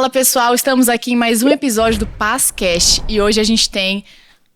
Fala pessoal, estamos aqui em mais um episódio do PazCast e hoje a gente tem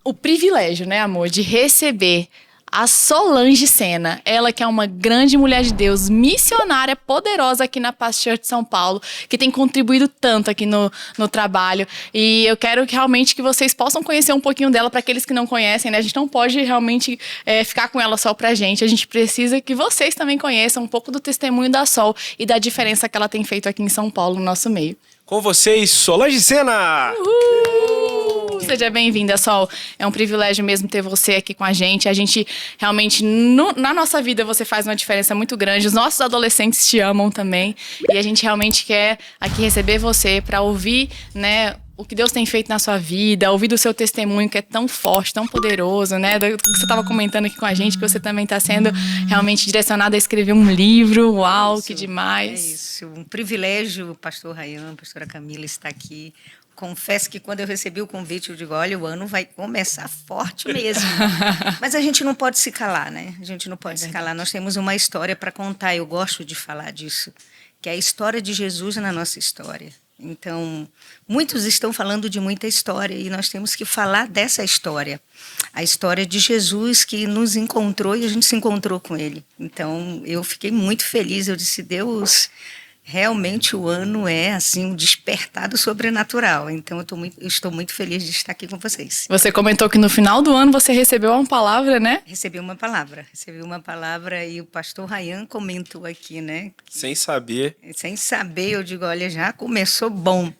o privilégio, né amor, de receber a Solange Sena, ela que é uma grande mulher de Deus, missionária poderosa aqui na Paz Church de São Paulo, que tem contribuído tanto aqui no trabalho. E eu quero realmente que vocês possam conhecer um pouquinho dela, para aqueles que não conhecem, né? A gente não pode realmente ficar com ela só pra gente, a gente precisa que vocês também conheçam um pouco do testemunho da Sol e da diferença que ela tem feito aqui em São Paulo, no nosso meio. Com vocês, Solange Sena! Uhul! Seja bem-vinda, Sol. É um privilégio mesmo ter você aqui com a gente. A gente realmente, na nossa vida, você faz uma diferença muito grande. Os nossos adolescentes te amam também. E a gente realmente quer aqui receber você para ouvir, né, o que Deus tem feito na sua vida, ouvir do seu testemunho que é tão forte, tão poderoso, né? Do que você estava comentando aqui com a gente, que você também está sendo realmente direcionado a escrever um livro. Uau, que demais. É isso, um privilégio, pastor Rayan, pastora Camila, estar aqui. Confesso que quando eu recebi o convite, eu digo, olha, o ano vai começar forte mesmo. Mas a gente não pode se calar, né? A gente não pode se calar. Nós temos uma história para contar, eu gosto de falar disso, que é a história de Jesus na nossa história. Então, muitos estão falando de muita história e nós temos que falar dessa história. A história de Jesus que nos encontrou e a gente se encontrou com ele. Então, eu fiquei muito feliz, eu disse, Deus... Realmente o ano é assim um despertado sobrenatural. Então eu estou muito feliz de estar aqui com vocês. Você comentou que no final do ano você recebeu uma palavra, né? Recebi uma palavra e o pastor Rayan comentou aqui, né? Sem saber. Sem saber, eu digo, olha, já começou bom.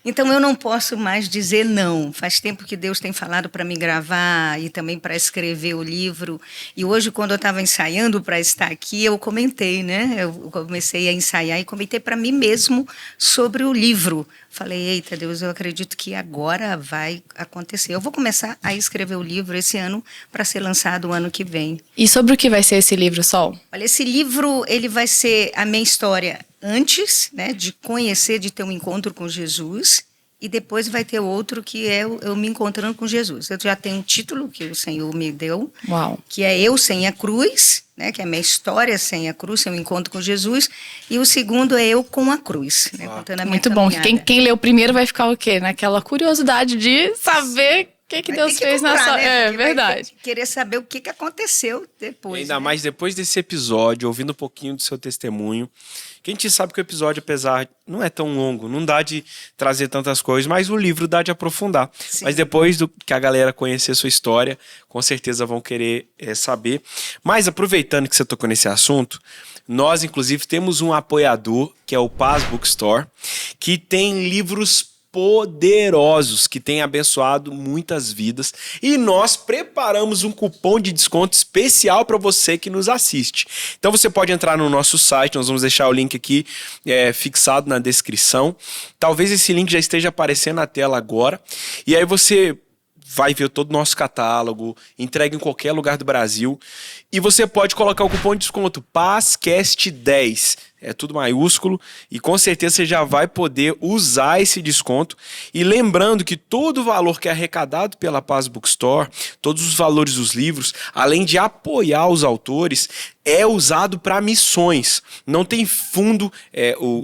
Então eu não posso mais dizer não. Faz tempo que Deus tem falado para me gravar e também para escrever o livro. E hoje, quando eu estava ensaiando para estar aqui, eu comentei, né? Eu comecei a ensaiar e comentei para mim mesmo sobre o livro. Falei, eita Deus, eu acredito que agora vai acontecer. Eu vou começar a escrever o livro esse ano para ser lançado o ano que vem. E sobre o que vai ser esse livro, Sol? Olha, esse livro ele vai ser a minha história antes, né, de conhecer, de ter um encontro com Jesus, e depois vai ter outro que é eu me encontrando com Jesus. Eu já tenho um título que o Senhor me deu, Uau. Que é Eu Sem a Cruz, né, que é a minha história sem a cruz, sem o encontro com Jesus, e o segundo é Eu com a Cruz, né, contando a minha Muito bom. caminhada. Quem lê o primeiro vai ficar o quê? Naquela curiosidade de saber o que Deus fez na sua... Né? É verdade. Vai querer saber o que aconteceu depois. Ainda né? mais depois desse episódio, ouvindo um pouquinho do seu testemunho. Que a gente sabe que o episódio, apesar, não é tão longo, não dá de trazer tantas coisas, mas o livro dá de aprofundar. Sim. Mas depois do que a galera conhecer a sua história, com certeza vão querer saber. Mas aproveitando que você tocou nesse assunto, nós, inclusive, temos um apoiador, que é o Paz Bookstore, que tem livros poderosos que têm abençoado muitas vidas, e nós preparamos um cupom de desconto especial para você que nos assiste. Então você pode entrar no nosso site, nós vamos deixar o link aqui fixado na descrição. Talvez esse link já esteja aparecendo na tela agora, e aí você vai ver todo o nosso catálogo, entrega em qualquer lugar do Brasil, e você pode colocar o cupom de desconto PazCast10, é tudo maiúsculo, e com certeza você já vai poder usar esse desconto. E lembrando que todo o valor que é arrecadado pela Paz Bookstore, todos os valores dos livros, além de apoiar os autores, é usado para missões. Não tem fundo,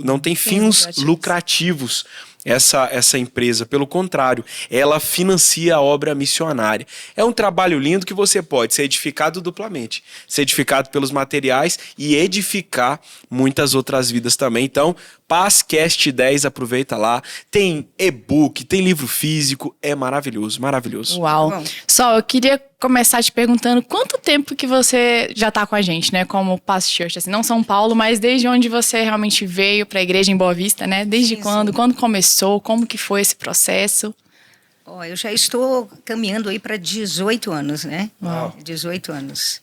não tem fins lucrativos. Essa empresa, pelo contrário, ela financia a obra missionária. É um trabalho lindo que você pode ser edificado duplamente, ser edificado pelos materiais e edificar muitas outras vidas também. Então, PazCast 10, aproveita lá. Tem e-book, tem livro físico, é maravilhoso, maravilhoso. Uau. Bom. Sol, eu queria começar te perguntando quanto tempo que você já tá com a gente, né, como Paz Church, assim, não São Paulo, mas desde onde você realmente veio para a igreja em Boa Vista, né? Desde quando? Sim. Quando começou? Como que foi esse processo? Eu já estou caminhando aí para 18 anos, né? Uau. 18 anos.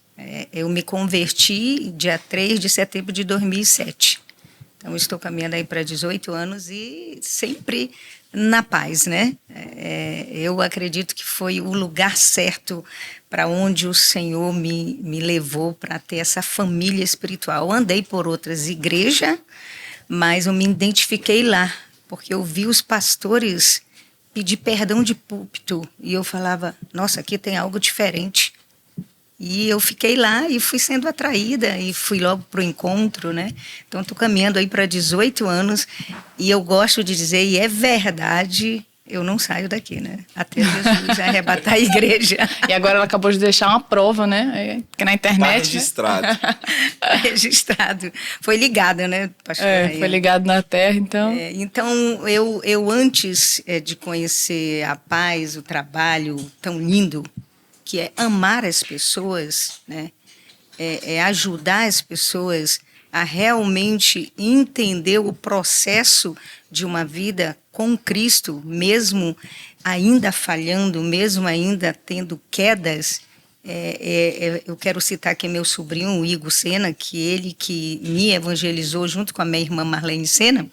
Eu me converti dia 3 de setembro de 2007. Então, estou caminhando aí para 18 anos e sempre na paz, né? Eu acredito que foi o lugar certo para onde o Senhor me levou para ter essa família espiritual. Eu andei por outras igrejas, mas eu me identifiquei lá, porque eu vi os pastores pedir perdão de púlpito e eu falava, nossa, aqui tem algo diferente. E eu fiquei lá e fui sendo atraída e fui logo para o encontro, né? Então, estou caminhando aí para 18 anos e eu gosto de dizer, e é verdade, eu não saio daqui, né? Até Jesus arrebatar a igreja. E agora ela acabou de deixar uma prova, né? Que na internet. Tá registrado. Tá registrado. Foi ligado, né, pastor? Foi ligado na terra, então. Então, eu antes de conhecer a paz, o trabalho tão lindo, que é amar as pessoas, né? É ajudar as pessoas a realmente entender o processo de uma vida com Cristo, mesmo ainda falhando, mesmo ainda tendo quedas. Eu quero citar aqui meu sobrinho, o Igor Sena, ele que me evangelizou junto com a minha irmã Marlene Sena.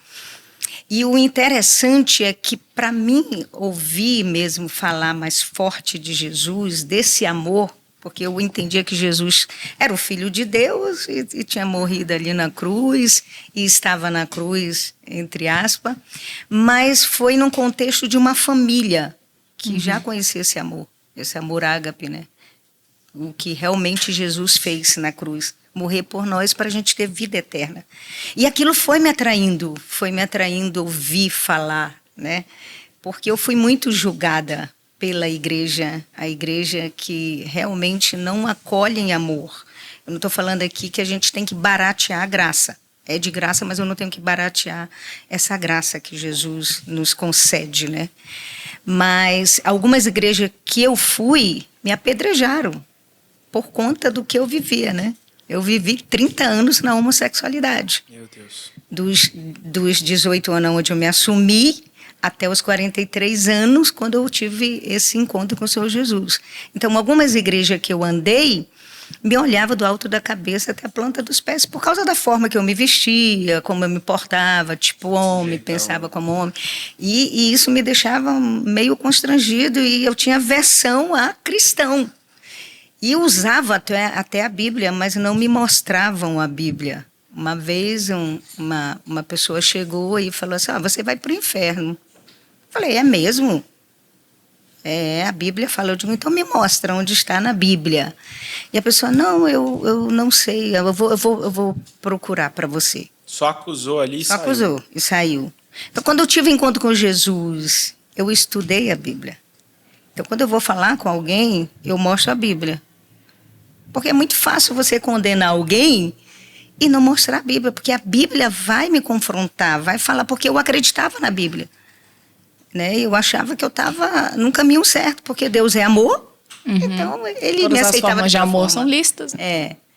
E o interessante é que, para mim, ouvir mesmo falar mais forte de Jesus, desse amor, porque eu entendia que Jesus era o Filho de Deus e tinha morrido ali na cruz, e estava na cruz, entre aspas, mas foi num contexto de uma família que já conhecia esse amor ágape, né? O que realmente Jesus fez na cruz. Morrer por nós para a gente ter vida eterna. E aquilo foi me atraindo ouvir falar, né? Porque eu fui muito julgada pela igreja, a igreja que realmente não acolhe em amor. Eu não estou falando aqui que a gente tem que baratear a graça. É de graça, mas eu não tenho que baratear essa graça que Jesus nos concede, né? Mas algumas igrejas que eu fui me apedrejaram por conta do que eu vivia, né? Eu vivi 30 anos na homossexualidade. Meu Deus. Dos 18 anos onde eu me assumi até os 43 anos, quando eu tive esse encontro com o Senhor Jesus. Então, algumas igrejas que eu andei, me olhava do alto da cabeça até a planta dos pés, por causa da forma que eu me vestia, como eu me portava, tipo homem, pensava como homem. E isso me deixava meio constrangido, e eu tinha aversão a cristão. E usava até a Bíblia, mas não me mostravam a Bíblia. Uma vez uma pessoa chegou e falou assim, você vai para o inferno. Falei, é mesmo? A Bíblia fala. Eu digo, então me mostra onde está na Bíblia. E a pessoa, não, eu não sei, eu vou procurar para você. Só acusou ali e Só saiu. acusou e saiu. Então, quando eu tive encontro com Jesus, eu estudei a Bíblia. Então, quando eu vou falar com alguém, eu mostro a Bíblia. Porque é muito fácil você condenar alguém e não mostrar a Bíblia, porque a Bíblia vai me confrontar, vai falar, porque eu acreditava na Bíblia. Né? Eu achava que eu estava num caminho certo, porque Deus é amor, então ele Todas me aceitava. as formas de amor forma. são listas,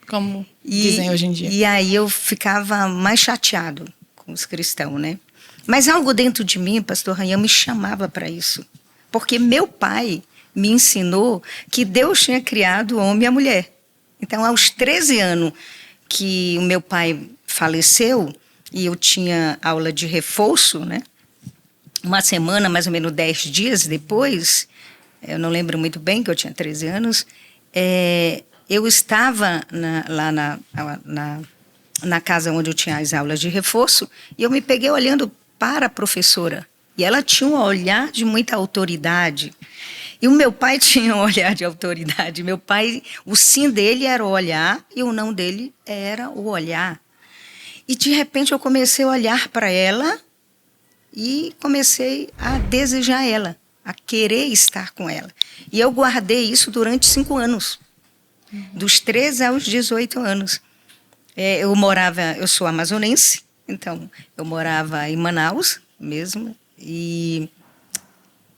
como dizem hoje em dia. E aí eu ficava mais chateado com os cristãos, né? Mas algo dentro de mim, pastor Ryan, me chamava para isso, porque meu pai me ensinou que Deus tinha criado o homem e a mulher. Então, aos 13 anos que o meu pai faleceu, e eu tinha aula de reforço, né? Uma semana, mais ou menos 10 dias depois, eu não lembro muito bem, que eu tinha 13 anos, eu estava lá na casa onde eu tinha as aulas de reforço, e eu me peguei olhando para a professora. E ela tinha um olhar de muita autoridade. E o meu pai tinha um olhar de autoridade. Meu pai, o sim dele era o olhar e o não dele era o olhar. E, de repente, eu comecei a olhar para ela e comecei a desejar ela, a querer estar com ela. E eu guardei isso durante 5 anos, dos 13 aos 18 anos. Eu sou amazonense, então eu morava em Manaus mesmo, e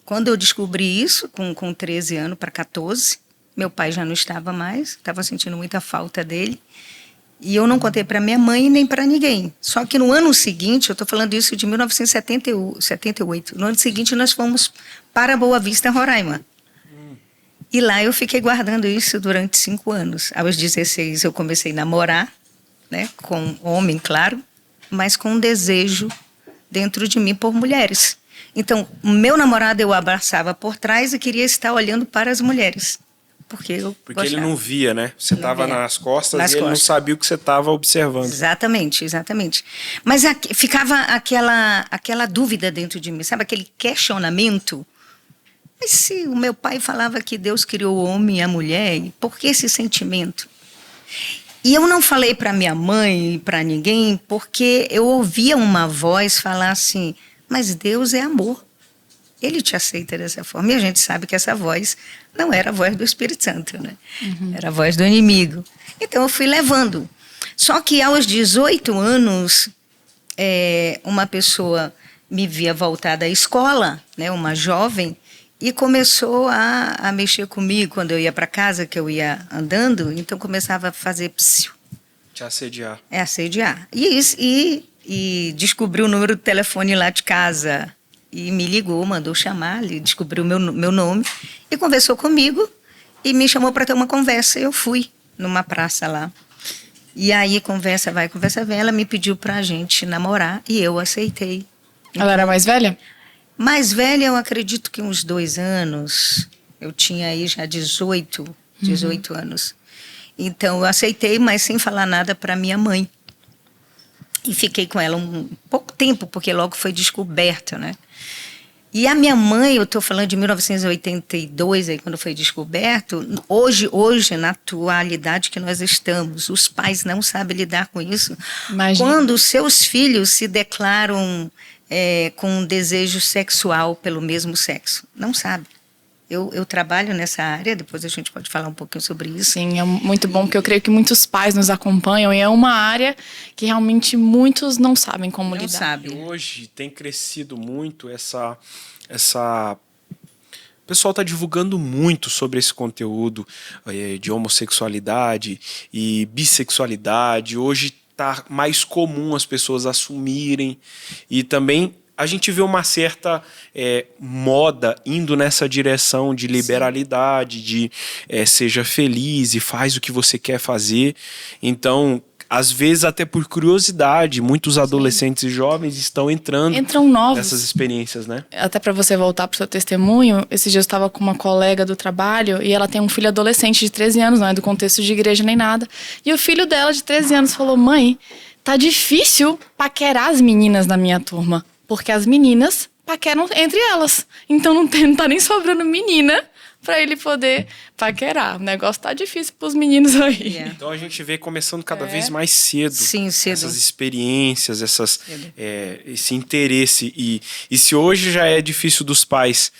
quando eu descobri isso, com 13 anos para 14, meu pai já não estava mais, estava sentindo muita falta dele. E eu não contei para minha mãe nem para ninguém. Só que no ano seguinte, eu estou falando isso de 1978, no ano seguinte nós fomos para Boa Vista, Roraima. E lá eu fiquei guardando isso durante 5 anos. Aos 16 eu comecei a namorar, né, com homem, claro, mas com um desejo dentro de mim por mulheres. Então, o meu namorado eu abraçava por trás e queria estar olhando para as mulheres. Porque ele não via, né? Você estava nas costas e ele não sabia o que você estava observando. Exatamente, exatamente. Mas ficava aquela dúvida dentro de mim, sabe? Aquele questionamento. Mas se o meu pai falava que Deus criou o homem e a mulher, por que esse sentimento? E eu não falei para minha mãe e para ninguém, porque eu ouvia uma voz falar assim, mas Deus é amor. Ele te aceita dessa forma. E a gente sabe que essa voz não era a voz do Espírito Santo, né? Era a voz do inimigo. Então eu fui levando. Só que aos 18 anos, uma pessoa me via voltar da escola, né, uma jovem, e começou a mexer comigo quando eu ia para casa, que eu ia andando, então começava a fazer psiu. Te assediar. Assediar. E descobriu o número do telefone lá de casa. E me ligou, mandou chamar, ele descobriu meu nome e conversou comigo e me chamou para ter uma conversa. Eu fui numa praça lá. E aí, conversa vai, conversa vem, ela me pediu pra gente namorar e eu aceitei. Ela era mais velha? Mais velha, eu acredito que uns 2 anos. Eu tinha aí já 18 anos. Então, eu aceitei, mas sem falar nada para minha mãe. E fiquei com ela um pouco tempo, porque logo foi descoberta, né? E a minha mãe, eu estou falando de 1982, aí, quando foi descoberto, hoje, na atualidade que nós estamos, os pais não sabem lidar com isso. Imagina. Quando os seus filhos se declaram com um desejo sexual pelo mesmo sexo. Não sabe. Eu trabalho nessa área, depois a gente pode falar um pouquinho sobre isso. Sim, é muito bom, porque eu creio que muitos pais nos acompanham e é uma área que realmente muitos não sabem como Não lidar. sabe. E hoje tem crescido muito essa... O pessoal está divulgando muito sobre esse conteúdo de homossexualidade e bissexualidade. Hoje está mais comum as pessoas assumirem e também a gente vê uma certa moda indo nessa direção de liberalidade, de seja feliz e faz o que você quer fazer. Então, às vezes, até por curiosidade, muitos adolescentes e jovens estão entrando novos nessas experiências, né? Até para você voltar pro seu testemunho, esses dias eu estava com uma colega do trabalho e ela tem um filho adolescente de 13 anos, não é do contexto de igreja nem nada. E o filho dela, de 13 anos, falou: mãe, tá difícil paquerar as meninas da minha turma, porque as meninas paqueram entre elas. Então não tá nem sobrando menina para ele poder paquerar. O negócio tá difícil pros meninos aí. Yeah. Então a gente vê começando cada vez mais cedo. Sim, cedo. Essas experiências, esse interesse. E se hoje já é difícil dos pais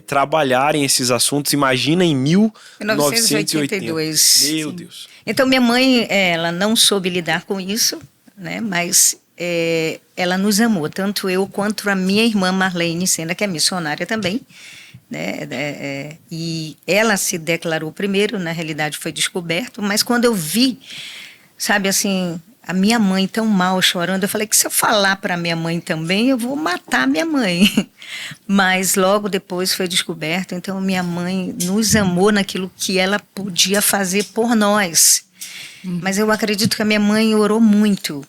trabalharem esses assuntos, imagina em 1980. 1982. Meu Sim. Deus. Então, minha mãe, ela não soube lidar com isso, né? Mas ela nos amou, tanto eu quanto a minha irmã Marlene Sena, que é missionária também, né? E ela se declarou primeiro, na realidade foi descoberto, mas quando eu vi, sabe assim, a minha mãe tão mal chorando, eu falei que se eu falar para minha mãe também, eu vou matar minha mãe. Mas logo depois foi descoberto, então minha mãe nos amou naquilo que ela podia fazer por nós. Mas eu acredito que a minha mãe orou muito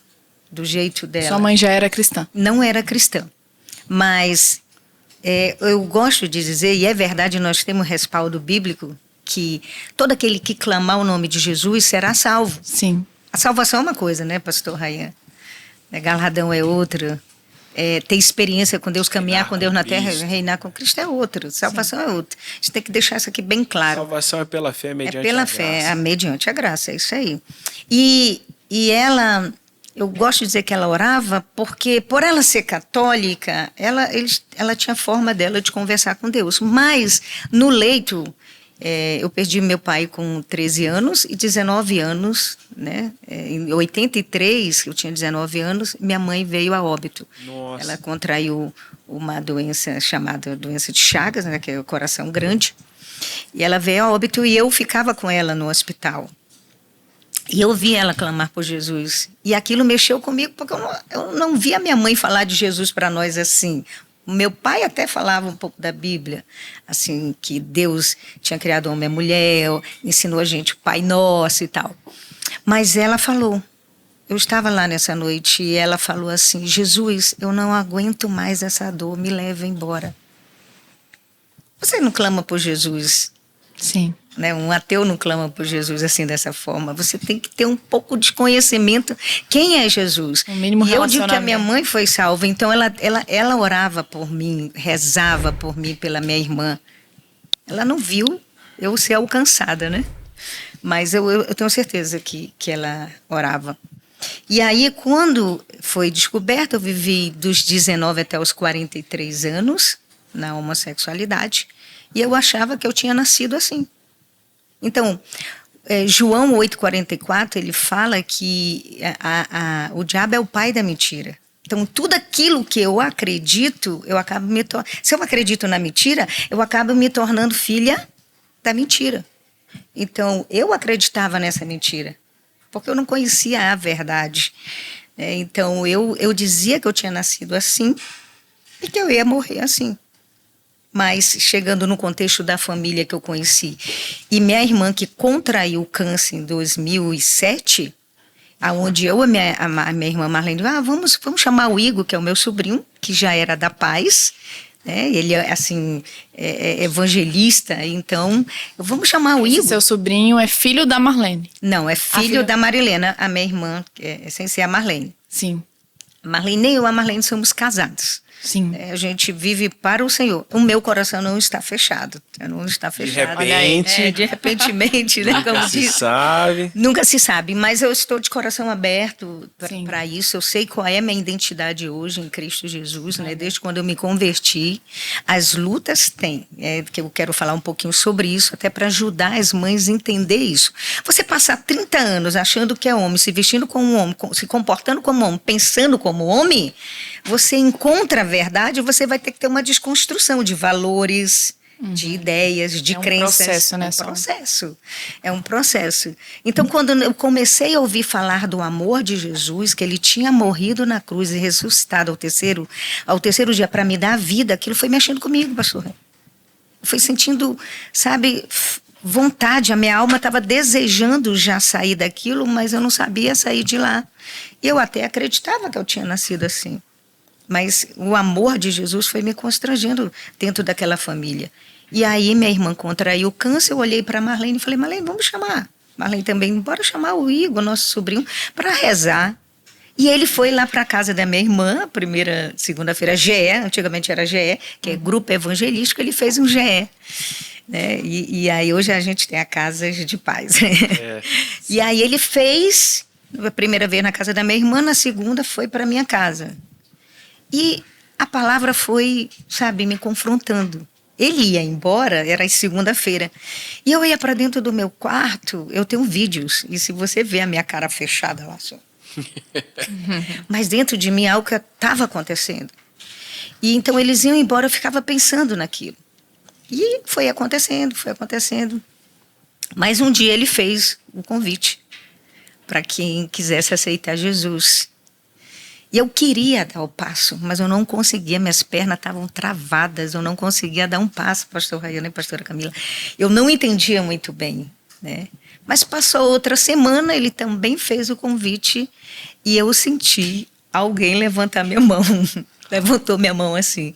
do jeito dela. Sua mãe já era cristã? Não era cristã, mas eu gosto de dizer, e é verdade, nós temos respaldo bíblico, que todo aquele que clamar o nome de Jesus será salvo. Sim. A salvação é uma coisa, né, pastor Rayan? Galardão é outra. Ter experiência com Deus, caminhar com Deus na terra, reinar com Cristo é outra. Salvação é outra. A gente tem que deixar isso aqui bem claro. Salvação é pela fé, mediante a graça. É pela fé, mediante a graça, é isso aí. E ela, eu gosto de dizer que ela orava porque, por ela ser católica, ela tinha a forma dela de conversar com Deus. Mas, no leito, eu perdi meu pai com 13 anos e 19 anos, né? Em 83, eu tinha 19 anos, minha mãe veio a óbito. Nossa. Ela contraiu uma doença chamada doença de Chagas, né? Que é o coração grande. E ela veio a óbito e eu ficava com ela no hospital. E eu vi ela clamar por Jesus. E aquilo mexeu comigo, porque eu não via minha mãe falar de Jesus para nós assim. O meu pai até falava um pouco da Bíblia, assim, que Deus tinha criado homem e mulher, ensinou a gente o Pai Nosso e tal. Mas ela falou, eu estava lá nessa noite e ela falou assim: Jesus, eu não aguento mais essa dor, me leva embora. Você não clama por Jesus? Sim. Né? Um ateu não clama por Jesus assim, dessa forma. Você tem que ter um pouco de conhecimento. Quem é Jesus? O mínimo e eu digo que a relacionamento. minha mãe foi salva, então ela orava por mim, rezava por mim, pela minha irmã. Ela não viu eu ser alcançada, né? Mas eu tenho certeza que ela orava. E aí, quando foi descoberta, eu vivi dos 19 até os 43 anos na homossexualidade, e eu achava que eu tinha nascido assim. Então, João 8,44, ele fala que o diabo é o pai da mentira. Então, tudo aquilo que eu acredito, eu acabo se eu acredito na mentira, eu acabo me tornando filha da mentira. Então, eu acreditava nessa mentira, porque eu não conhecia a verdade. Então, eu dizia que eu tinha nascido assim e que eu ia morrer assim. Mas, chegando no contexto da família que eu conheci, e minha irmã que contraiu câncer em 2007, aonde eu e a minha irmã Marlene, vamos chamar o Igor, que é o meu sobrinho, que já era da paz, né? Ele é, assim, evangelista, então, vamos chamar o Igor. Seu sobrinho é filho da Marlene? Não, é filho da Marilena, a minha irmã, sem ser a Marlene. Sim. A Marlene e eu, a Marlene, somos casados. Sim. A gente vive para o Senhor. O meu coração não está fechado. Não está fechado. De repentemente, né? Nunca se sabe. Nunca se sabe, mas eu estou de coração aberto para isso. Eu sei qual é a minha identidade hoje em Cristo Jesus, né? Desde quando eu me converti. As lutas têm, que eu quero falar um pouquinho sobre isso, até para ajudar as mães a entender isso. Você passar 30 anos achando que é homem, se vestindo como homem, se comportando como homem, pensando como homem, você encontra a verdade, você vai ter que ter uma desconstrução de valores, de ideias, de crenças. É um processo. Então, quando eu comecei a ouvir falar do amor de Jesus, que ele tinha morrido na cruz e ressuscitado ao terceiro dia para me dar a vida, aquilo foi mexendo comigo, pastor. Eu fui sentindo, sabe, vontade, a minha alma estava desejando já sair daquilo, mas eu não sabia sair de lá. Eu até acreditava que eu tinha nascido assim. Mas o amor de Jesus foi me constrangendo dentro daquela família. E aí minha irmã contraiu câncer, eu olhei para Marlene e falei, Marlene, vamos chamar. Marlene também, bora chamar o Igor, nosso sobrinho, para rezar. E ele foi lá para a casa da minha irmã, segunda-feira, GE, antigamente era GE, que é Grupo Evangelístico, ele fez um GE. Né? E aí hoje a gente tem a Casa de Paz. E aí ele fez, a primeira vez na casa da minha irmã, na segunda foi para minha casa. E a palavra foi, sabe, me confrontando. Ele ia embora, era segunda-feira. E eu ia para dentro do meu quarto, eu tenho vídeos. E se você vê a minha cara fechada lá só. Mas dentro de mim algo estava acontecendo. E então eles iam embora, eu ficava pensando naquilo. E foi acontecendo. Mas um dia ele fez um convite para quem quisesse aceitar Jesus. E eu queria dar o passo, mas eu não conseguia, minhas pernas estavam travadas, eu não conseguia dar um passo, pastor Rayane e pastora Camila. Eu não entendia muito bem, né? Mas passou outra semana, ele também fez o convite e eu senti alguém levantar minha mão, levantou minha mão assim.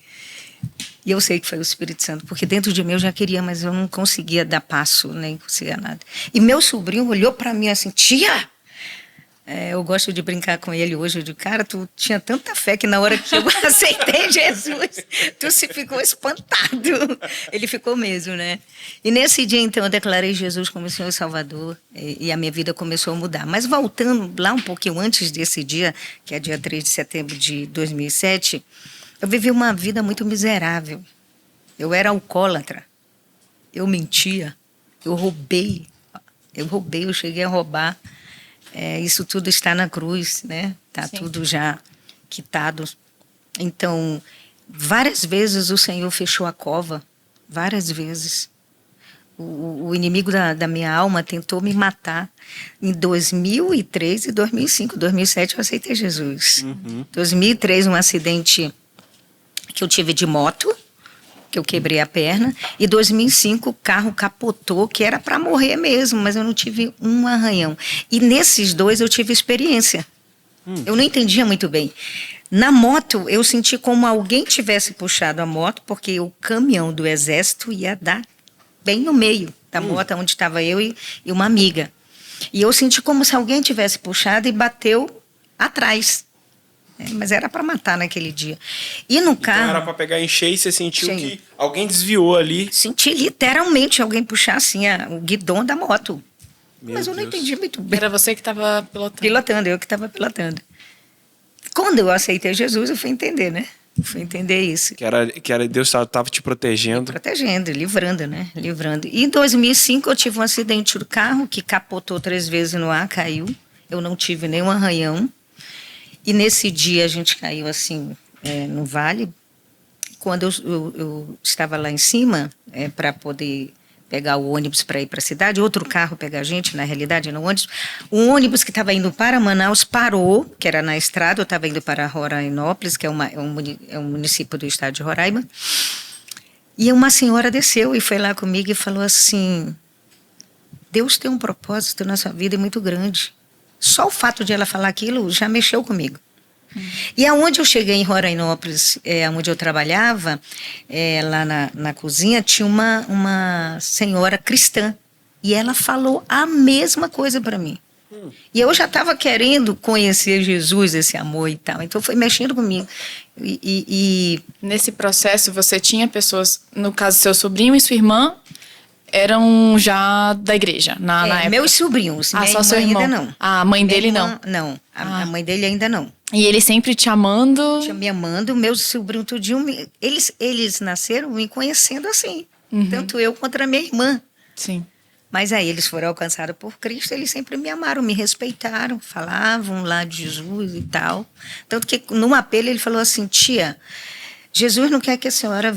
E eu sei que foi o Espírito Santo, porque dentro de mim eu já queria, mas eu não conseguia dar passo, nem conseguia nada. E meu sobrinho olhou para mim assim, tia! Eu gosto de brincar com ele hoje. Eu digo, cara, tu tinha tanta fé que na hora que eu aceitei Jesus, tu se ficou espantado. Ele ficou mesmo, né? E nesse dia, então, eu declarei Jesus como Senhor e Salvador e a minha vida começou a mudar. Mas voltando lá um pouquinho antes desse dia, que é dia 3 de setembro de 2007, eu vivi uma vida muito miserável. Eu era alcoólatra, eu mentia, eu roubei, eu cheguei a roubar. Isso tudo está na cruz, né? Está tudo já quitado. Então, várias vezes o Senhor fechou a cova, várias vezes. O inimigo da minha alma tentou me matar em 2003 e 2005. 2007 eu aceitei Jesus. 2003, um acidente que eu tive de moto, que eu quebrei a perna, e 2005 o carro capotou, que era para morrer mesmo, mas eu não tive um arranhão. E nesses dois eu tive experiência. Eu não entendia muito bem. Na moto, eu senti como alguém tivesse puxado a moto, porque o caminhão do exército ia dar bem no meio da moto, onde estava eu e uma amiga. E eu senti como se alguém tivesse puxado e bateu atrás. Mas era para matar naquele dia. E no Então carro... era para pegar e encher e você sentiu Cheio. que alguém desviou ali. Senti literalmente alguém puxar assim o guidão da moto. Meu Mas eu não Deus. entendi muito bem. Era você que estava pilotando. Pilotando, eu que estava pilotando. Quando eu aceitei Jesus, eu fui entender, né? Fui entender isso. Que era Deus estava te protegendo. Protegendo, livrando, né? Livrando. E em 2005 eu tive um acidente do carro que capotou 3 vezes no ar, caiu. Eu não tive nenhum arranhão. E nesse dia a gente caiu assim no vale. Quando eu estava lá em cima para poder pegar o ônibus para ir para a cidade, outro carro pegar a gente, na realidade, no ônibus. Um ônibus que estava indo para Manaus parou, que era na estrada, eu estava indo para Rorainópolis, que é um município do estado de Roraima. E uma senhora desceu e foi lá comigo e falou assim: Deus tem um propósito na sua vida muito grande. Só o fato de ela falar aquilo já mexeu comigo. E aonde eu cheguei em Rorainópolis, onde eu trabalhava, lá na cozinha, tinha uma senhora cristã. E ela falou a mesma coisa para mim. E eu já estava querendo conhecer Jesus, esse amor e tal. Então foi mexendo comigo. Nesse processo, você tinha pessoas, no caso, seu sobrinho e sua irmã, eram já da igreja, na época? Meus sobrinhos, minha só irmã seu irmão. ainda não. A mãe dele não? Não, a mãe dele ainda não. E ele sempre te amando? Me amando, meus sobrinhos tudinho, eles nasceram me conhecendo assim. Tanto eu quanto a minha irmã. Sim. Mas aí eles foram alcançados por Cristo, eles sempre me amaram, me respeitaram, falavam lá de Jesus e tal. Tanto que num apelo ele falou assim: tia, Jesus não quer que a senhora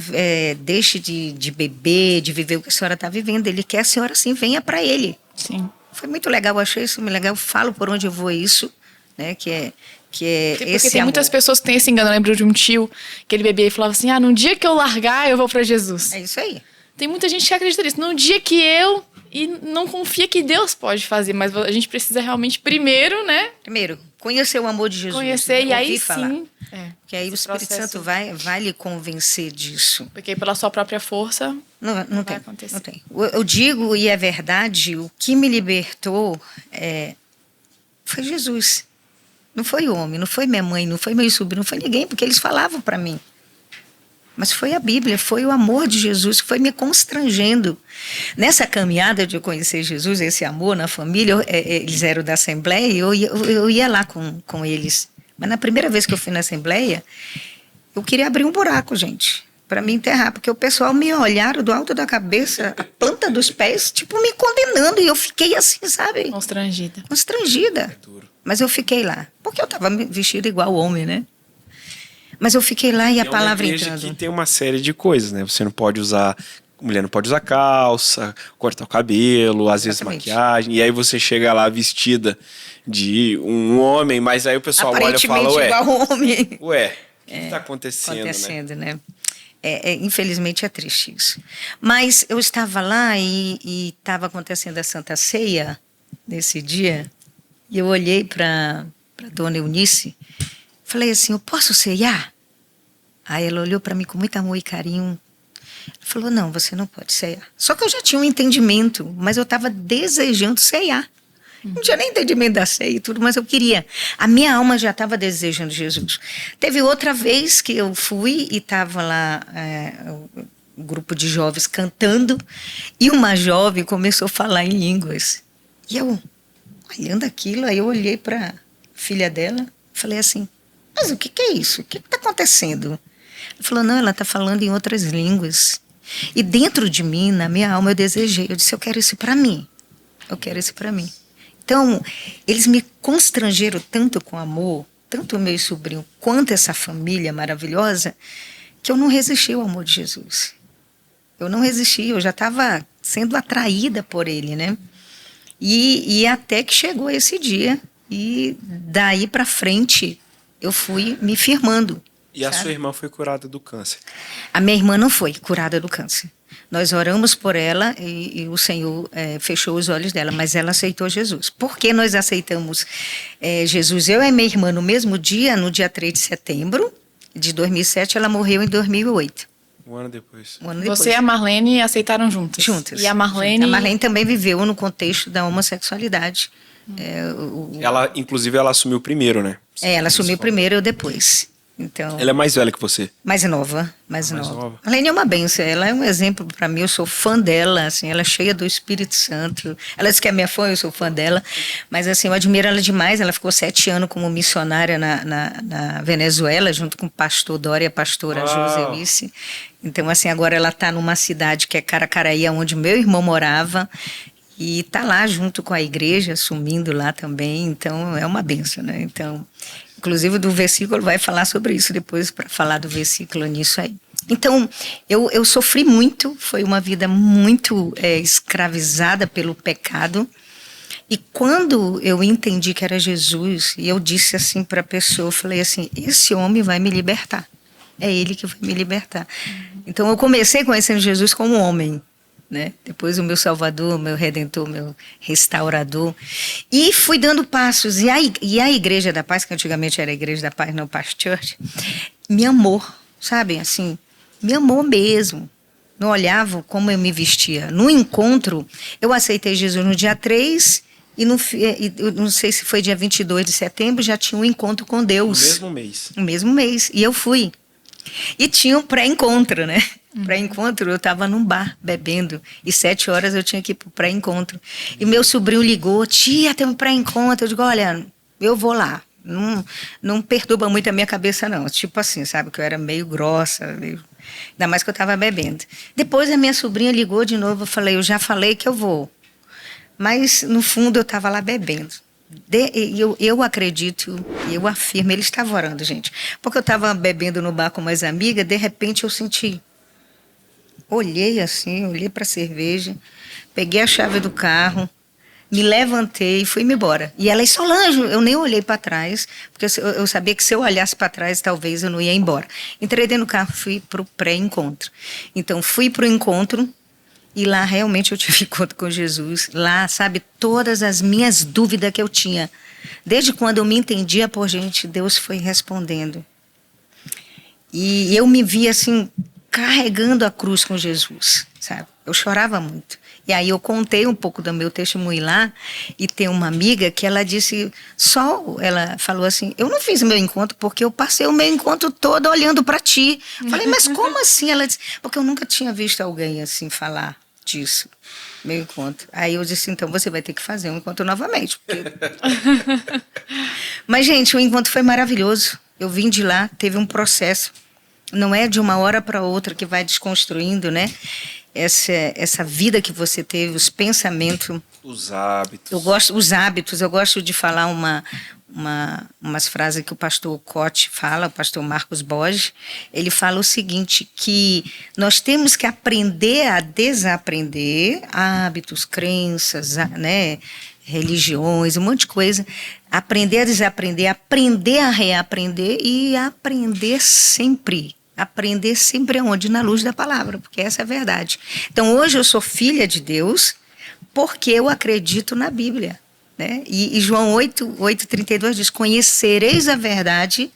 deixe de beber, de viver o que a senhora está vivendo. Ele quer a senhora assim, venha para ele. Sim. Foi muito legal, eu achei isso muito legal. Eu falo por onde eu vou isso, né? Que é Porque esse tem amor. muitas pessoas que têm esse engano. Eu lembro de um tio que ele bebia e falava assim: no dia que eu largar, eu vou para Jesus. É isso aí. Tem muita gente que acredita nisso. No dia que eu... E não confia que Deus pode fazer, mas a gente precisa realmente primeiro, né? Primeiro, conhecer o amor de Jesus. Conhecer, né? e aí Ouvir falar. sim. Porque aí o Espírito Santo vai lhe convencer disso. Porque pela sua própria força Não vai tem, acontecer. não tem. Eu digo, e é verdade, o que me libertou foi Jesus. Não foi o homem, não foi minha mãe, não foi meu sobrinho, não foi ninguém, porque eles falavam para mim. Mas foi a Bíblia, foi o amor de Jesus que foi me constrangendo. Nessa caminhada de conhecer Jesus, esse amor na família, eles eram da Assembleia e eu ia lá com eles. Mas na primeira vez que eu fui na Assembleia, eu queria abrir um buraco, gente, para me enterrar, porque o pessoal me olharam do alto da cabeça, a planta dos pés, tipo, me condenando, e eu fiquei assim, sabe? Constrangida. Constrangida. Mas eu fiquei lá, porque eu estava vestida igual homem, né? Mas eu fiquei lá e a palavra entrando. É uma igreja que tem uma série de coisas, né? Você não pode usar... Mulher não pode usar calça, cortar o cabelo, às vezes Exatamente. maquiagem. E aí você chega lá vestida de um homem, mas aí o pessoal olha e fala, igual homem. o que está acontecendo, né? Infelizmente é triste isso. Mas eu estava lá e estava acontecendo a Santa Ceia nesse dia, e eu olhei para Dona Eunice, falei assim: eu posso ceiar? Aí ela olhou para mim com muito amor e carinho. Ela falou: não, você não pode ceiar. Só que eu já tinha um entendimento, mas eu estava desejando ceiar. Não tinha nem entendimento da ceia e tudo, mas eu queria. A minha alma já estava desejando Jesus. Teve outra vez que eu fui e estava lá um grupo de jovens cantando, e uma jovem começou a falar em línguas. E eu, olhando aquilo, aí eu olhei para a filha dela, falei assim: mas o que é isso? O que está acontecendo? Ela falou: não, ela está falando em outras línguas. E dentro de mim, na minha alma, eu desejei. Eu disse: eu quero isso para mim. Eu quero isso para mim. Então, eles me constrangeram tanto com amor, tanto o meu sobrinho quanto essa família maravilhosa, que eu não resisti ao amor de Jesus. Eu não resisti, eu já estava sendo atraída por ele, né? E até que chegou esse dia, e daí para frente eu fui me firmando. E a sua irmã foi curada do câncer? A minha irmã não foi curada do câncer. Nós oramos por ela e o Senhor fechou os olhos dela, mas ela aceitou Jesus. Por que nós aceitamos Jesus? Eu e minha irmã, no mesmo dia, no dia 3 de setembro de 2007, ela morreu em 2008. Um ano depois. Você e a Marlene aceitaram juntas? Juntas. E a Marlene... A Marlene também viveu no contexto da homossexualidade. Ela, inclusive, ela assumiu primeiro, né? Ela assumiu primeiro, eu depois. Então, ela é mais velha que você? Mais nova. A Lene é uma benção, ela é um exemplo para mim, eu sou fã dela, assim, ela é cheia do Espírito Santo. Ela diz que é minha fã, eu sou fã dela, mas assim, eu admiro ela demais. Ela ficou 7 anos como missionária na Venezuela, junto com o pastor Dória e a pastora Joselice. Então, assim, agora ela está numa cidade que é Caracaraí, onde meu irmão morava, e está lá junto com a igreja, assumindo lá também. Então, é uma benção, né? Então, inclusive do versículo vai falar sobre isso depois, para falar do versículo nisso aí. Então, eu sofri muito, foi uma vida muito escravizada pelo pecado. E quando eu entendi que era Jesus, e eu disse assim para a pessoa, eu falei assim, esse homem vai me libertar. É ele que vai me libertar. Então, eu comecei conhecendo Jesus como homem, né? Depois o meu Salvador, meu Redentor, meu Restaurador, e fui dando passos, e a Igreja da Paz, que antigamente era a Igreja da Paz, não Paz Church, me amou, sabe, assim, me amou mesmo, não olhava como eu me vestia. No encontro, eu aceitei Jesus no dia 3, e não sei se foi dia 22 de setembro, já tinha um encontro com Deus. No mesmo mês. No mesmo mês, e eu fui. E tinha um pré-encontro, né? Pré-encontro, eu estava num bar bebendo, e 7 horas eu tinha que ir para o pré-encontro. E meu sobrinho ligou, tia, tem um pré-encontro. Eu digo, olha, eu vou lá. Não perturba muito a minha cabeça, não. Tipo assim, sabe, que eu era meio grossa, ainda mais que eu estava bebendo. Depois a minha sobrinha ligou de novo, eu já falei que eu vou. Mas, no fundo, eu estava lá bebendo. Eu acredito, eu afirmo, ele estava orando, gente. Porque eu estava bebendo no bar com umas amigas, de repente eu senti. Olhei assim, olhei para a cerveja, peguei a chave do carro, me levantei e fui-me embora. E ela, Solange, eu nem olhei para trás, porque eu sabia que se eu olhasse para trás, talvez eu não ia embora. Entrei dentro do carro, fui para o pré-encontro. Então, fui para o encontro. E lá realmente eu tive encontro com Jesus. Lá, sabe, todas as minhas dúvidas que eu tinha. Desde quando eu me entendia por gente, Deus foi respondendo. E eu me via assim, carregando a cruz com Jesus, sabe? Eu chorava muito. E aí eu contei um pouco do meu testemunho lá, e tem uma amiga que ela disse, ela falou assim, eu não fiz meu encontro porque eu passei o meu encontro todo olhando para ti. Falei, mas como assim? Ela disse, porque eu nunca tinha visto alguém assim falar disso, meu encontro. Aí eu disse, então você vai ter que fazer um encontro novamente. Porque... Mas, gente, o encontro foi maravilhoso. Eu vim de lá, teve um processo. Não é de uma hora para outra que vai desconstruindo, né? Essa vida que você teve, os pensamentos. Os hábitos. Eu gosto de falar umas frases que o pastor Cote fala, o pastor Marcos Borges. Ele fala o seguinte, que nós temos que aprender a desaprender hábitos, crenças, né, religiões, um monte de coisa. Aprender a desaprender, aprender a reaprender e aprender sempre. Aprender sempre aonde? Na luz da palavra, porque essa é a verdade. Então, hoje eu sou filha de Deus porque eu acredito na Bíblia. Né? E João 8:32 diz, conhecereis a verdade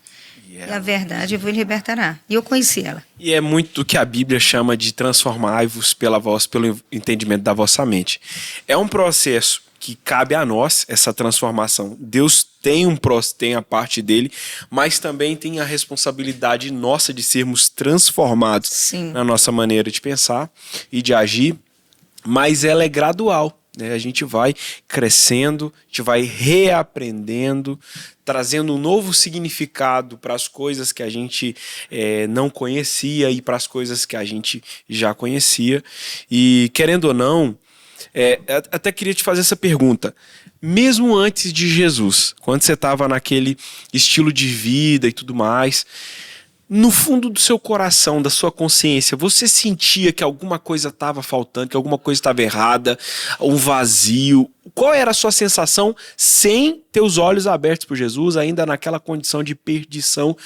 e a verdade vos libertará. E eu conheci ela. E é muito do que a Bíblia chama de transformai-vos pela voz, pelo entendimento da vossa mente. É um processo que cabe a nós, essa transformação. Deus tem a parte dele, mas também tem a responsabilidade nossa de sermos transformados Sim. na nossa maneira de pensar e de agir, mas ela é gradual. A gente vai crescendo, a gente vai reaprendendo, trazendo um novo significado para as coisas que a gente não conhecia e para as coisas que a gente já conhecia. E, querendo ou não, até queria te fazer essa pergunta. Mesmo antes de Jesus, quando você estava naquele estilo de vida e tudo mais, no fundo do seu coração, da sua consciência, você sentia que alguma coisa estava faltando, que alguma coisa estava errada, um vazio? Qual era a sua sensação sem ter os olhos abertos por Jesus, ainda naquela condição de perdição?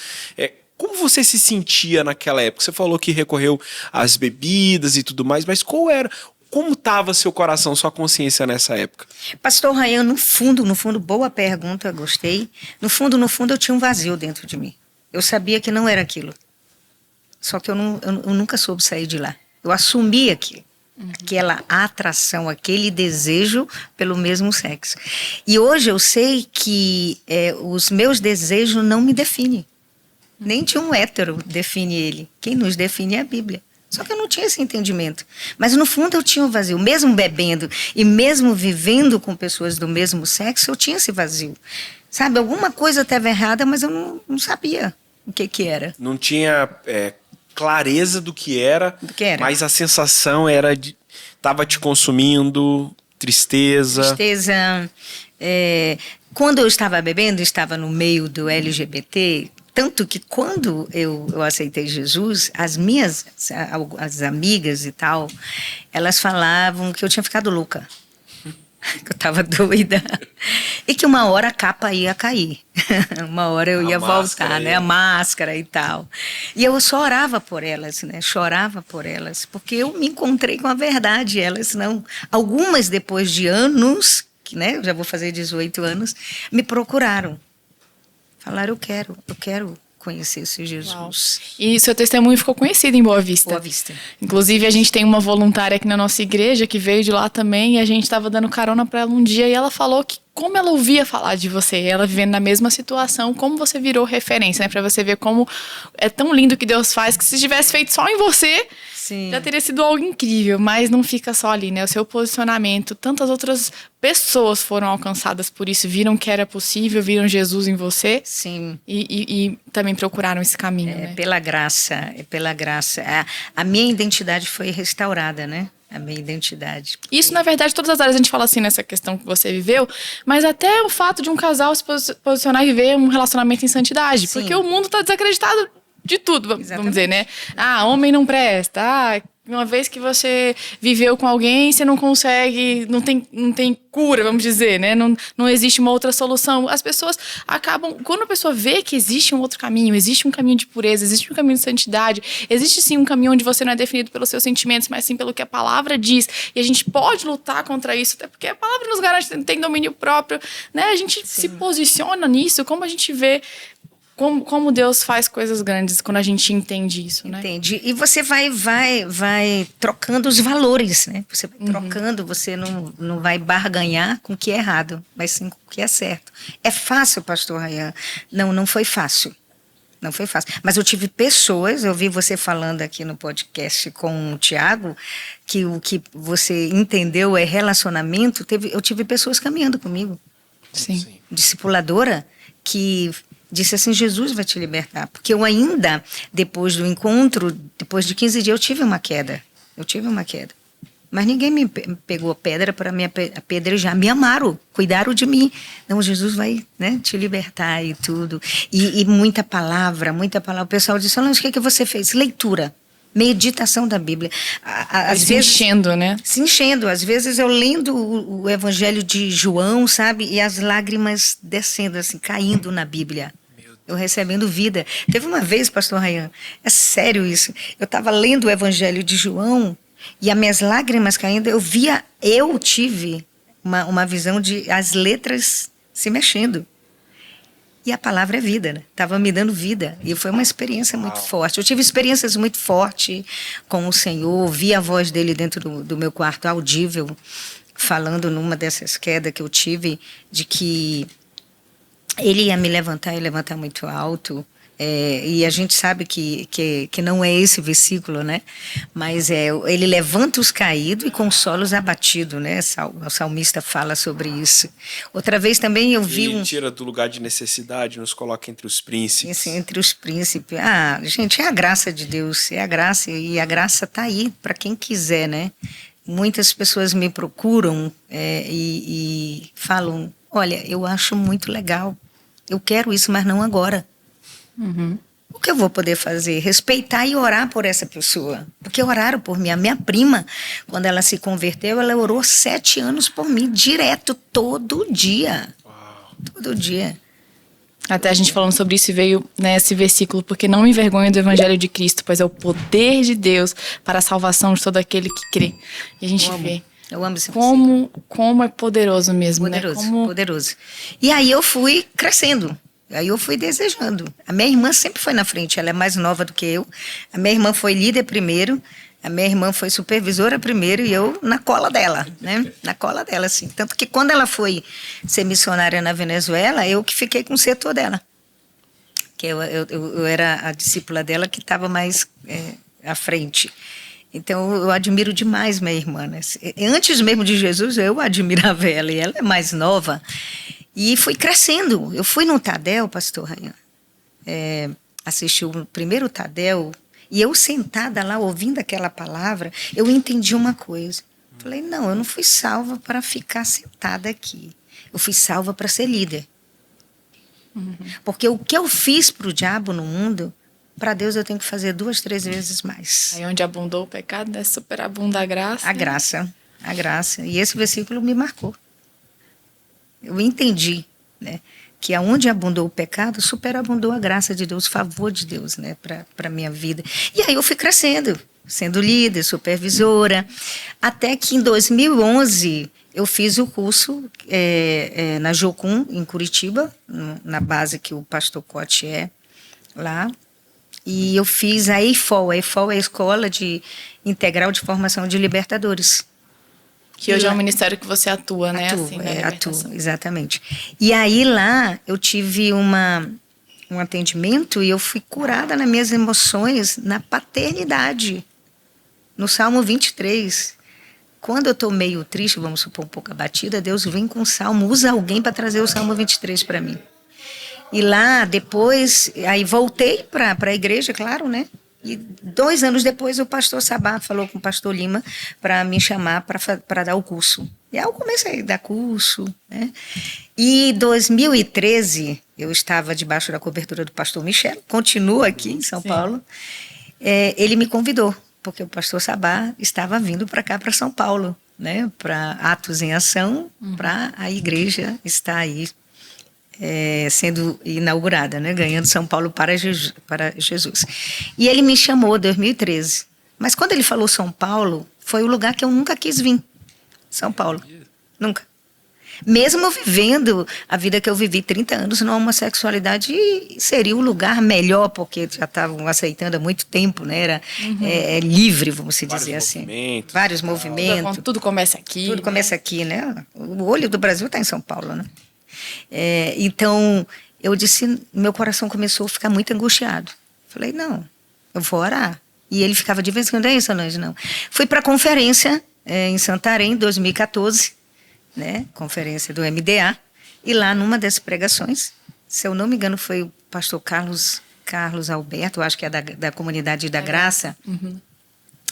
Como você se sentia naquela época? Você falou que recorreu às bebidas e tudo mais, mas como estava seu coração, sua consciência nessa época? Pastor Ryan, no fundo, boa pergunta, gostei. No fundo, eu tinha um vazio dentro de mim. Eu sabia que não era aquilo. Só que eu nunca soube sair de lá. Eu assumi aquilo. Aquela atração, aquele desejo pelo mesmo sexo. E hoje eu sei que os meus desejos não me definem. Nem de um hétero define ele. Quem nos define é a Bíblia. Só que eu não tinha esse entendimento. Mas no fundo eu tinha um vazio. Mesmo bebendo e mesmo vivendo com pessoas do mesmo sexo, eu tinha esse vazio. Sabe, alguma coisa estava errada, mas eu não sabia o que era. Não tinha clareza do que era, mas a sensação era de... Tava te consumindo, tristeza. Quando eu estava bebendo, estava no meio do LGBT, tanto que quando eu aceitei Jesus, as amigas e tal, elas falavam que eu tinha ficado louca. Que eu estava doida. E que uma hora a capa ia cair. Uma hora eu ia voltar, né? A máscara e tal. E eu só orava por elas, né? Chorava por elas. Porque eu me encontrei com a verdade. Elas não. Algumas, depois de anos, né? Eu já vou fazer 18 anos, me procuraram. Falaram, eu quero conhecer esse Jesus. Uau. E seu testemunho ficou conhecido em Boa Vista. Boa Vista. Inclusive, a gente tem uma voluntária aqui na nossa igreja que veio de lá também e a gente estava dando carona para ela um dia e ela falou que como ela ouvia falar de você, ela vivendo na mesma situação, como você virou referência, né? Para você ver como é tão lindo o que Deus faz, que se tivesse feito só em você, Sim. já teria sido algo incrível, mas não fica só ali, né? O seu posicionamento, tantas outras pessoas foram alcançadas por isso, viram que era possível, viram Jesus em você. Sim. E também procuraram esse caminho, né? Pela graça. A minha identidade foi restaurada, né? A minha identidade. Isso, na verdade, todas as áreas a gente fala assim nessa questão que você viveu, mas até o fato de um casal se posicionar e viver um relacionamento em santidade. Sim. Porque o mundo está desacreditado de tudo, vamos dizer, né? Ah, homem não presta. Ah, uma vez que você viveu com alguém, você não consegue, não tem cura, vamos dizer, né? Não existe uma outra solução. As pessoas acabam, quando a pessoa vê que existe um outro caminho, existe um caminho de pureza, existe um caminho de santidade, existe sim um caminho onde você não é definido pelos seus sentimentos, mas sim pelo que a palavra diz. E a gente pode lutar contra isso, até porque a palavra nos garante que tem domínio próprio, né? A gente se posiciona nisso, como a gente vê como Deus faz coisas grandes quando a gente entende isso, né? Entende. E você vai trocando os valores, né? Você vai trocando, você não vai barganhar com o que é errado, mas sim com o que é certo. É fácil, pastor Rayan? Não foi fácil. Não foi fácil. Mas eu tive pessoas, eu vi você falando aqui no podcast com o Tiago, que o que você entendeu é relacionamento. Eu tive pessoas caminhando comigo. Sim. Discipuladora que disse assim, Jesus vai te libertar. Porque eu ainda, depois do encontro, depois de 15 dias, eu tive uma queda. Mas ninguém me pegou pedra para me apedrejar. Me amaram, cuidaram de mim. Não, Jesus vai, né, te libertar e tudo. E muita palavra. O pessoal disse, o que você fez? Leitura. Meditação da Bíblia. Às vezes, enchendo, né? Se enchendo. Às vezes eu lendo o Evangelho de João, sabe? E as lágrimas descendo, assim, caindo na Bíblia. Eu recebendo vida. Teve uma vez, pastor Rayan, é sério isso. Eu estava lendo o Evangelho de João e as minhas lágrimas caindo, eu tive uma visão de as letras se mexendo. E a palavra é vida, né? Estava me dando vida. E foi uma experiência muito forte. Eu tive experiências muito fortes com o Senhor. Ouvi a voz dele dentro do meu quarto, audível, falando numa dessas quedas que eu tive, de que ele ia me levantar e levantar muito alto. E a gente sabe que não é esse versículo, né? Mas ele levanta os caídos e consola os abatidos, né? O salmista fala sobre isso. Outra vez também eu vi Ele tira do lugar de necessidade, nos coloca entre os príncipes. Sim, entre os príncipes. Gente, é a graça de Deus, é a graça, e a graça está aí para quem quiser, né? Muitas pessoas me procuram e falam, olha, eu acho muito legal, eu quero isso, mas não agora. O que eu vou poder fazer? Respeitar e orar por essa pessoa. Porque oraram por mim. A minha prima, quando ela se converteu, ela orou 7 anos por mim, direto, todo dia. Todo dia. Até a gente falando sobre isso veio nesse versículo, porque não me envergonho do Evangelho de Cristo, pois é o poder de Deus para a salvação de todo aquele que crê. E a gente vê. Eu amo esse como é poderoso mesmo, poderoso, né? Poderoso. E aí eu fui crescendo. Aí eu fui desejando. A minha irmã sempre foi na frente, ela é mais nova do que eu. A minha irmã foi líder primeiro, A minha irmã foi supervisora primeiro e eu na cola dela, né? Na cola dela, assim. Tanto que quando ela foi ser missionária na Venezuela, eu que fiquei com o setor dela. Que eu era a discípula dela que estava mais à frente. Então, eu admiro demais minha irmã, né? Antes mesmo de Jesus, eu admirava ela, e ela é mais nova. E fui crescendo. Eu fui no Tadel, pastor Rayan, assisti o primeiro Tadel, e eu sentada lá, ouvindo aquela palavra, eu entendi uma coisa. Falei, não, eu não fui salva para ficar sentada aqui. Eu fui salva para ser líder. Porque o que eu fiz para o diabo no mundo, para Deus eu tenho que fazer 2, 3 vezes mais. Aí onde abundou o pecado, né? Superabunda a graça. A graça, a graça. E esse versículo me marcou. Eu entendi, né, que aonde abundou o pecado, superabundou a graça de Deus, o favor de Deus, né, para a minha vida. E aí eu fui crescendo, sendo líder, supervisora, até que em 2011 eu fiz o curso na Jocum, em Curitiba, na base que o pastor Cote é lá. E eu fiz a EIFOL. A EIFOL é a Escola Integral de Formação de Libertadores. Que hoje é um ministério que você atua, né? Atuo, assim, na atuo, exatamente. E aí lá eu tive um atendimento e eu fui curada nas minhas emoções na paternidade. No Salmo 23. Quando eu estou meio triste, vamos supor, um pouco abatida, Deus vem com o Salmo, usa alguém para trazer o Salmo 23 para mim. E lá, depois, aí voltei para a igreja, claro, né? E 2 anos depois, o pastor Sabá falou com o pastor Lima para me chamar para dar o curso. E aí eu comecei a dar curso, né? E em 2013, eu estava debaixo da cobertura do pastor Michel, continua aqui em São Paulo. Ele me convidou, porque o pastor Sabá estava vindo para cá, para São Paulo, né? Para Atos em Ação, para a igreja estar aí. Sendo inaugurada, né? Ganhando São Paulo para Jesus. E ele me chamou em 2013. Mas quando ele falou São Paulo, foi o lugar que eu nunca quis vir. São Paulo. Nunca. Mesmo vivendo a vida que eu vivi 30 anos na homossexualidade, seria o lugar melhor, porque já estavam aceitando há muito tempo, né? Era livre, vamos dizer assim. Vários movimentos. Tudo começa aqui. Tudo começa aqui, né? O olho do Brasil está em São Paulo, né? Então, eu disse, meu coração começou a ficar muito angustiado. Falei, não, eu vou orar. E ele ficava de vez em quando, é isso, Solange? Não. Fui para a conferência em Santarém, em 2014, né? Conferência do MDA. E lá, numa das pregações, se eu não me engano, foi o pastor Carlos Alberto, acho que é da Comunidade da Graça.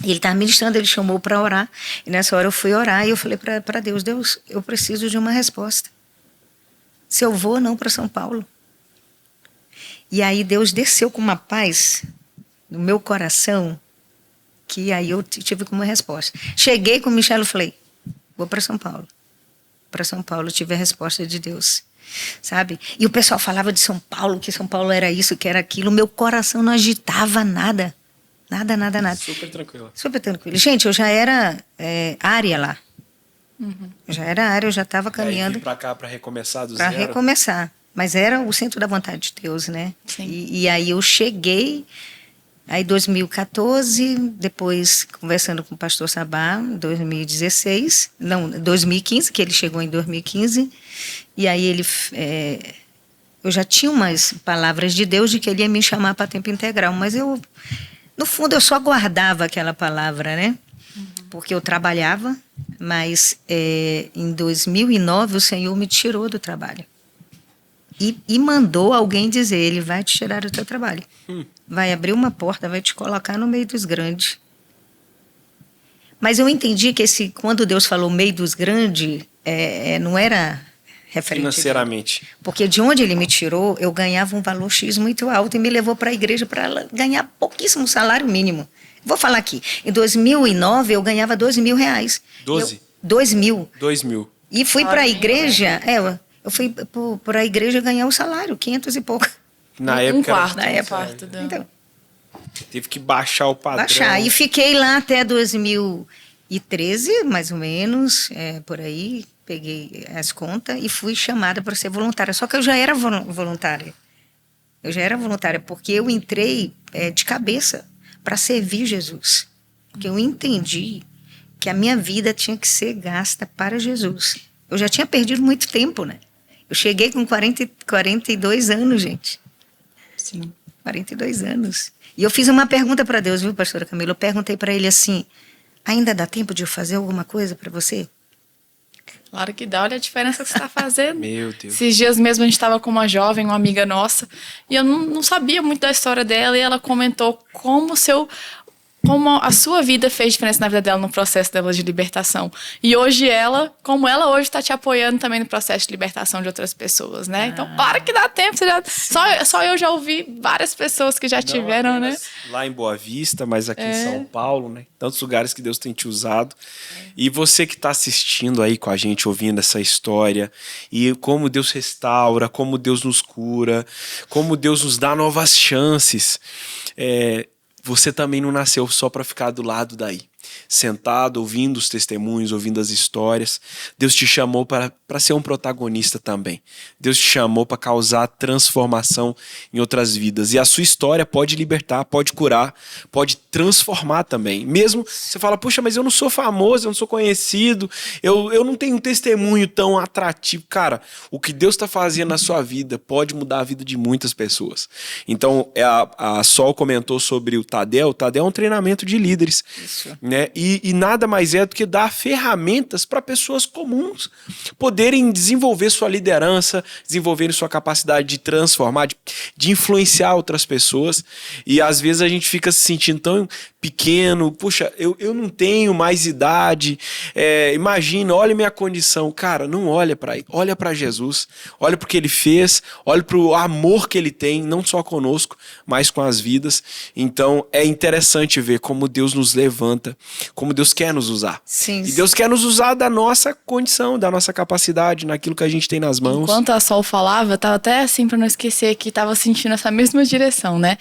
Ele estava ministrando, ele chamou para orar. E nessa hora eu fui orar e eu falei para Deus, eu preciso de uma resposta. Se eu vou ou não para São Paulo. E aí Deus desceu com uma paz no meu coração, que aí eu tive como resposta. Cheguei com o Michel e falei, vou para São Paulo. Para São Paulo, tive a resposta de Deus, sabe? E o pessoal falava de São Paulo, que São Paulo era isso, que era aquilo. Meu coração não agitava nada. Nada. Super tranquilo. Super tranquilo. Gente, eu já era área lá. Já era área, eu já estava caminhando. Para cá para recomeçar do zero? Para recomeçar. Mas era o centro da vontade de Deus, né? E aí eu cheguei, aí 2014, depois conversando com o pastor Sabá, em 2015, que ele chegou em 2015, e aí ele... eu já tinha umas palavras de Deus de que ele ia me chamar para tempo integral, mas no fundo, eu só guardava aquela palavra, né? Porque eu trabalhava, mas em 2009 o Senhor me tirou do trabalho. E mandou alguém dizer, ele vai te tirar do teu trabalho. Vai abrir uma porta, vai te colocar no meio dos grandes. Mas eu entendi que quando Deus falou meio dos grandes, não era referente financeiramente. Porque de onde ele me tirou, eu ganhava um valor X muito alto e me levou para a igreja para ganhar pouquíssimo salário mínimo. Vou falar aqui. Em 2009, eu ganhava R$2.000. 12? 2.000. 2.000. E fui para a igreja, eu fui para a igreja ganhar o salário, 500 e pouco. Na época. Um quarto. Então, teve que baixar o padrão. E fiquei lá até 2013, mais ou menos, por aí. Peguei as contas e fui chamada para ser voluntária. Só que eu já era voluntária. Porque eu entrei de cabeça para servir Jesus. Porque eu entendi que a minha vida tinha que ser gasta para Jesus. Eu já tinha perdido muito tempo, né? Eu cheguei com 42 anos, gente. Sim. 42 anos. E eu fiz uma pergunta para Deus, viu, pastora Camila? Eu perguntei para ele assim, ainda dá tempo de eu fazer alguma coisa para você? Claro que dá, olha a diferença que você está fazendo. Meu Deus. Esses dias mesmo a gente estava com uma jovem, uma amiga nossa, e eu não sabia muito da história dela, e ela comentou como a sua vida fez diferença na vida dela, no processo dela de libertação. E hoje como ela hoje está te apoiando também no processo de libertação de outras pessoas, né? Então, para que dá tempo. Só eu já ouvi várias pessoas que já tiveram, né? Lá em Boa Vista, mas aqui em São Paulo, né? Tantos lugares que Deus tem te usado. E você que está assistindo aí com a gente, ouvindo essa história, e como Deus restaura, como Deus nos cura, como Deus nos dá novas chances. Você também não nasceu só para ficar do lado daí, sentado, ouvindo os testemunhos, ouvindo as histórias. Deus te chamou para ser um protagonista também. Deus te chamou para causar transformação em outras vidas. E a sua história pode libertar, pode curar, pode transformar também. Mesmo você fala, puxa, mas eu não sou famoso, eu não sou conhecido, eu não tenho um testemunho tão atrativo. Cara, o que Deus está fazendo na sua vida pode mudar a vida de muitas pessoas. Então, a Sol comentou sobre o Tadel. O Tadel é um treinamento de líderes. Isso. Né? E nada mais é do que dar ferramentas para pessoas comuns poderem desenvolver sua liderança, desenvolverem sua capacidade de transformar, de influenciar outras pessoas. E às vezes a gente fica se sentindo tão pequeno, puxa, eu não tenho mais idade, imagina, olha minha condição. Cara, não olha para aí, olha para Jesus, olha para o que ele fez, olha para o amor que ele tem, não só conosco, mas com as vidas. Então é interessante ver como Deus nos levanta, como Deus quer nos usar. Sim, e Deus quer nos usar da nossa condição, da nossa capacidade, naquilo que a gente tem nas mãos. Enquanto a Sol falava, eu tava até assim, para não esquecer, que tava sentindo essa mesma direção, né?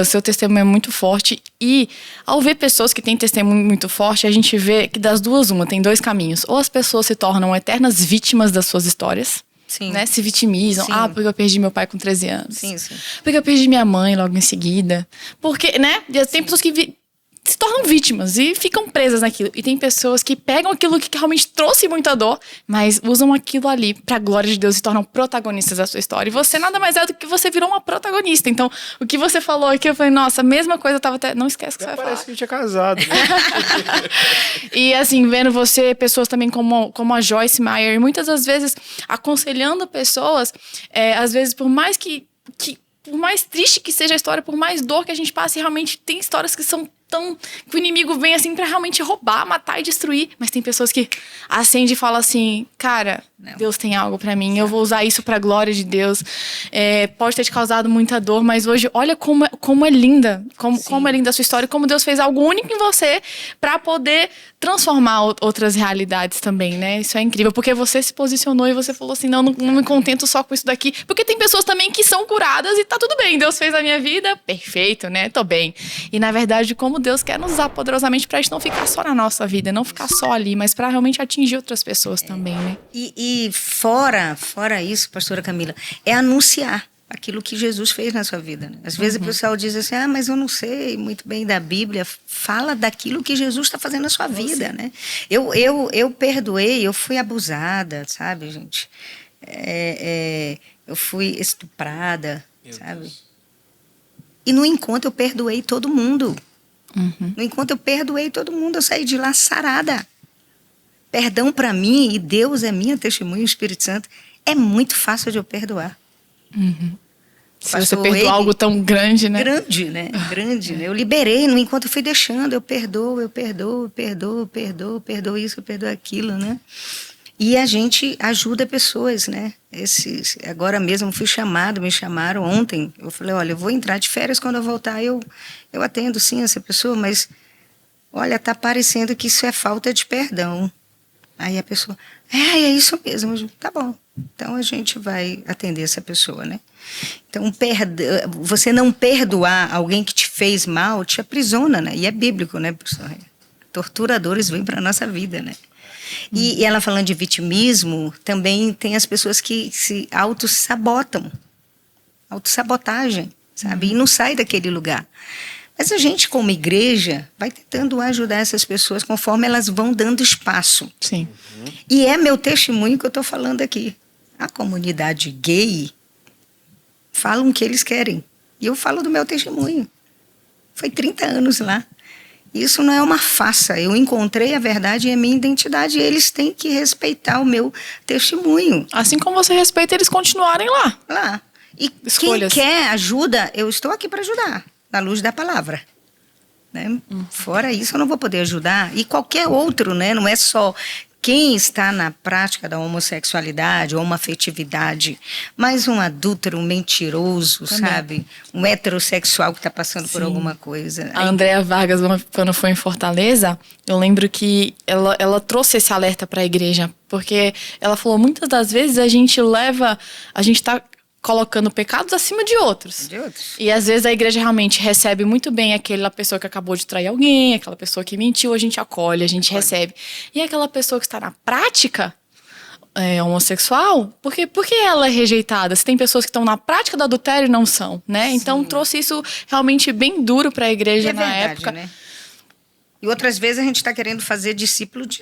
O seu testemunho é muito forte, e ao ver pessoas que têm testemunho muito forte, a gente vê que das duas tem dois caminhos. Ou as pessoas se tornam eternas vítimas das suas histórias, Sim. né? Se vitimizam. Sim. Ah, porque eu perdi meu pai com 13 anos. Sim, sim. Porque eu perdi minha mãe logo em seguida. Porque, né? Tem pessoas que se tornam vítimas e ficam presas naquilo. E tem pessoas que pegam aquilo que realmente trouxe muita dor, mas usam aquilo ali pra glória de Deus e se tornam protagonistas da sua história. E você nada mais é do que você virou uma protagonista. Então, o que você falou aqui, eu falei, nossa, a mesma coisa, eu tava até... Não esquece o que você vai falar. Parece que a gente é casado, né? E assim, vendo você, pessoas também como a Joyce Meyer, e muitas das vezes aconselhando pessoas, às vezes por mais por mais triste que seja a história, por mais dor que a gente passe, realmente tem histórias que são que o inimigo vem assim pra realmente roubar, matar e destruir. Mas tem pessoas que acendem e falam assim, cara, não. Deus tem algo pra mim, eu vou usar isso pra glória de Deus. Pode ter te causado muita dor, mas hoje olha como é linda, como é linda a sua história, como Deus fez algo único em você pra poder transformar outras realidades também, né? Isso é incrível, porque você se posicionou e você falou assim, não me contento só com isso daqui, porque tem pessoas também que são curadas e tá tudo bem, Deus fez a minha vida, perfeito, né? Tô bem. E na verdade, como Deus quer nos usar poderosamente pra gente não ficar só na nossa vida, não ficar só ali, mas pra realmente atingir outras pessoas também, né? E fora isso, pastora Camila, é anunciar aquilo que Jesus fez na sua vida, né? Às vezes o pessoal diz assim, mas eu não sei muito bem da Bíblia. Fala daquilo que Jesus está fazendo na sua vida, né? Eu perdoei, eu fui abusada, sabe, gente? Eu fui estuprada, sabe? Deus. E no encontro eu perdoei todo mundo. No encontro eu perdoei todo mundo, eu saí de lá sarada. Perdão para mim, e Deus é minha testemunha, o Espírito Santo, é muito fácil de eu perdoar. Se você perdoar algo tão grande, né? Grande, né? Eu liberei, no encontro eu fui deixando, eu perdoo isso, eu perdoo aquilo, né? E a gente ajuda pessoas, né? Agora mesmo me chamaram ontem. Eu falei, olha, eu vou entrar de férias, quando eu voltar eu atendo sim essa pessoa, mas olha, tá parecendo que isso é falta de perdão. Aí a pessoa, é isso mesmo. Eu digo, tá bom, então a gente vai atender essa pessoa, né? Então, você não perdoar alguém que te fez mal, te aprisiona, né? E é bíblico, né, pessoal? Torturadores vêm para a nossa vida, né? E ela falando de vitimismo, também tem as pessoas que se autossabotagem, sabe? E não sai daquele lugar. Mas a gente, como igreja, vai tentando ajudar essas pessoas conforme elas vão dando espaço. Sim. E é meu testemunho que eu estou falando aqui. A comunidade gay falam o que eles querem. E eu falo do meu testemunho. Foi 30 anos lá. Isso não é uma farsa. Eu encontrei a verdade e a minha identidade. E eles têm que respeitar o meu testemunho. Assim como você respeita eles continuarem lá. Lá. E Escolhas. quem quer ajuda, eu estou aqui para ajudar. Na luz da palavra. Né? Fora isso, eu não vou poder ajudar. E qualquer outro, né? Não é só quem está na prática da homossexualidade ou uma afetividade, mas um adúltero, um mentiroso, Também. sabe? Um heterossexual que está passando por Sim. alguma coisa. A Andréa Vargas, quando foi em Fortaleza, eu lembro que ela trouxe esse alerta para a igreja, porque ela falou, muitas das vezes a gente tá colocando pecados acima de outros. De outros. E às vezes a igreja realmente recebe muito bem aquela pessoa que acabou de trair alguém, aquela pessoa que mentiu, a gente acolhe, a gente recebe. E aquela pessoa que está na prática homossexual, por que ela é rejeitada? Se tem pessoas que estão na prática do adultério e não são, né? Sim. Então trouxe isso realmente bem duro para a igreja E é na verdade, época. né? E outras vezes a gente está querendo fazer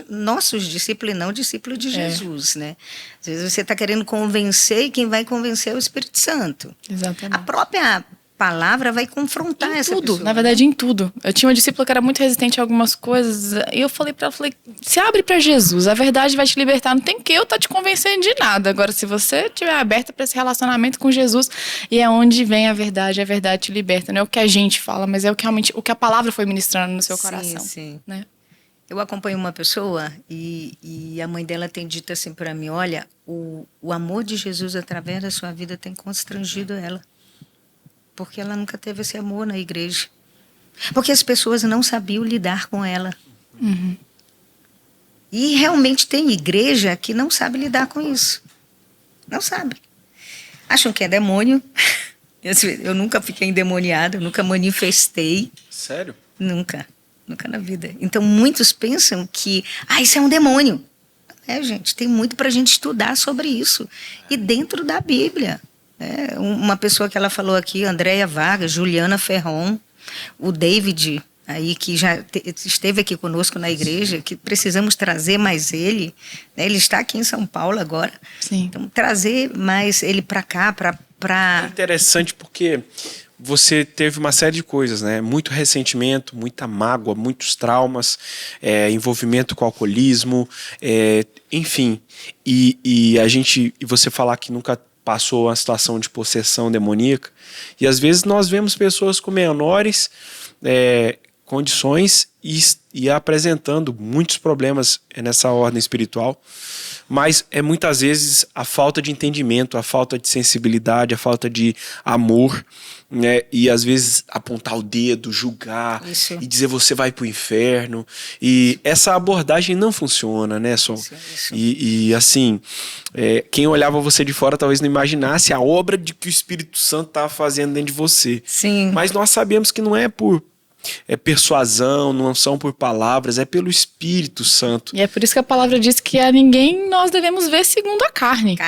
nossos discípulos e não discípulos de Jesus, né? Às vezes você está querendo convencer e quem vai convencer é o Espírito Santo. Exatamente. A própria palavra vai confrontar Em essa tudo, pessoa. na verdade, em tudo. Eu tinha uma discípula que era muito resistente a algumas coisas, e eu falei pra ela, se abre pra Jesus, a verdade vai te libertar, não tem que eu tá te convencendo de nada. Agora, se você estiver aberta pra esse relacionamento com Jesus, e é onde vem a verdade te liberta. Não é o que a gente fala, mas é o que realmente, o que a palavra foi ministrando no seu coração. Sim. Né? Eu acompanho uma pessoa e a mãe dela tem dito assim para mim, olha, o amor de Jesus através da sua vida tem constrangido ela. Porque ela nunca teve esse amor na igreja. Porque as pessoas não sabiam lidar com ela. Uhum. E realmente tem igreja que não sabe lidar com isso. Não sabe. Acham que é demônio. Eu nunca fiquei endemoniada, eu nunca manifestei. Sério? Nunca na vida. Então muitos pensam que, isso é um demônio. Gente, tem muito para a gente estudar sobre isso. E dentro da Bíblia. Uma pessoa que ela falou aqui, Andréa Vargas, Juliana Ferron, o David, aí que já esteve aqui conosco na igreja, que precisamos trazer mais ele. Né? Ele está aqui em São Paulo agora. Sim. Então, trazer mais ele para cá, É interessante porque você teve uma série de coisas, né? Muito ressentimento, muita mágoa, muitos traumas, envolvimento com alcoolismo, enfim. E você falar que nunca passou uma situação de possessão demoníaca, e às vezes nós vemos pessoas com menores condições e apresentando muitos problemas nessa ordem espiritual, mas muitas vezes a falta de entendimento, a falta de sensibilidade, a falta de amor, né? E às vezes apontar o dedo, julgar Isso. e dizer você vai pro inferno, e essa abordagem não funciona, né, Sol? Isso. E assim, quem olhava você de fora talvez não imaginasse a obra de que o Espírito Santo estava fazendo dentro de você. Sim. Mas nós sabemos que não é por persuasão, não são por palavras, é pelo Espírito Santo. E é por isso que a palavra diz que a ninguém nós devemos ver segundo a carne.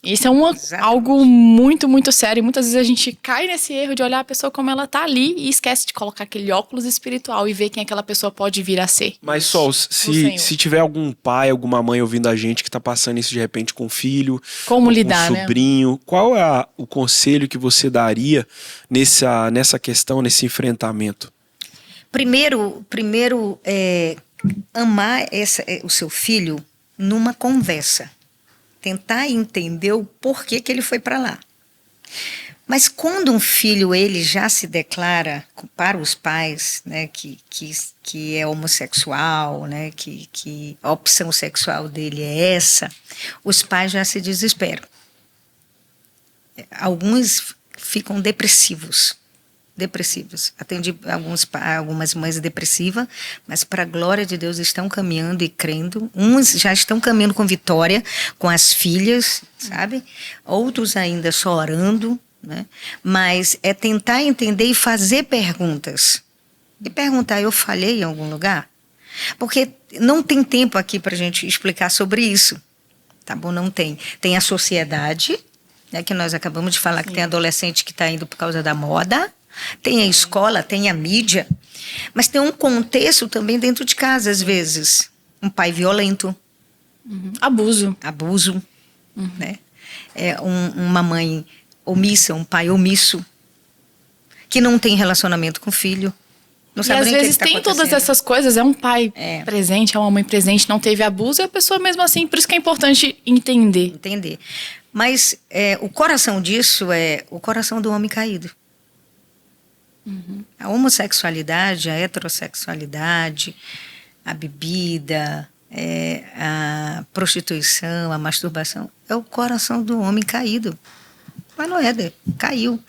Isso é algo muito, muito sério. Muitas vezes a gente cai nesse erro de olhar a pessoa como ela tá ali e esquece de colocar aquele óculos espiritual e ver quem aquela pessoa pode vir a ser. Mas, Sol, se tiver algum pai, alguma mãe ouvindo a gente que tá passando isso de repente com um filho, como com lidar, um sobrinho, né? qual é o conselho que você daria nessa questão, nesse enfrentamento? Primeiro amar o seu filho numa conversa. Tentar entender o porquê que ele foi para lá. Mas quando um filho ele já se declara para os pais, né, que é homossexual, né, que a opção sexual dele é essa, os pais já se desesperam. Alguns ficam depressivos. Atendi algumas mães depressivas, mas para a glória de Deus estão caminhando e crendo. Uns já estão caminhando com vitória, com as filhas, sabe? Outros ainda só orando, né? Mas é tentar entender e fazer perguntas. E perguntar, eu falhei em algum lugar? Porque não tem tempo aqui para a gente explicar sobre isso, tá bom? Não tem. Tem a sociedade, né, que nós acabamos de falar. Sim. Que tem adolescente que está indo por causa da moda. Tem a escola, tem a mídia, mas tem um contexto também dentro de casa, às vezes. Um pai violento. Abuso. Abuso, né? Uma mãe omissa, um pai omisso, que não tem relacionamento com o filho. Não E sabe às nem o que vezes que tá tem todas acontecendo. essas coisas, é um pai É. presente, é uma mãe presente, não teve abuso, e a pessoa mesmo assim, por isso que é importante entender. Entender. Mas o coração disso é o coração do homem caído. A homossexualidade, a heterossexualidade, a bebida, a prostituição, a masturbação, é o coração do homem caído. Mas não é, caiu.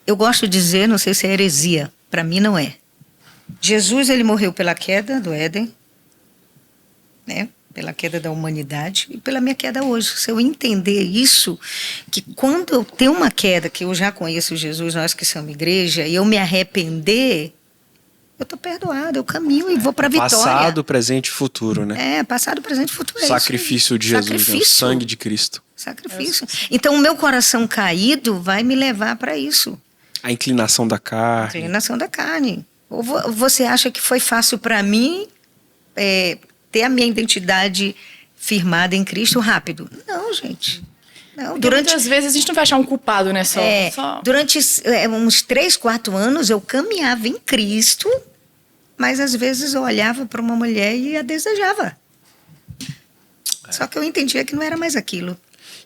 Eu gosto de dizer, não sei se é heresia, para mim não é. Jesus, ele morreu pela queda do Éden, né? Pela queda da humanidade e pela minha queda hoje. Se eu entender isso, que quando eu tenho uma queda, que eu já conheço Jesus, nós que somos igreja, e eu me arrepender, eu estou perdoado, eu caminho e vou para a vitória. Passado, presente e futuro, né? Passado, presente e futuro. Sacrifício de Jesus, né? O Sacrifício. sangue de Cristo. Sacrifício. Então, o meu coração caído vai me levar para isso. A inclinação da carne. Inclinação da carne. Ou você acha que foi fácil para mim ter a minha identidade firmada em Cristo rápido? Não, gente. Não, Muitas vezes a gente não vai achar um culpado, né? Só. Durante uns 3, 4 anos eu caminhava em Cristo, mas às vezes eu olhava para uma mulher e a desejava. Só que eu entendia que não era mais aquilo.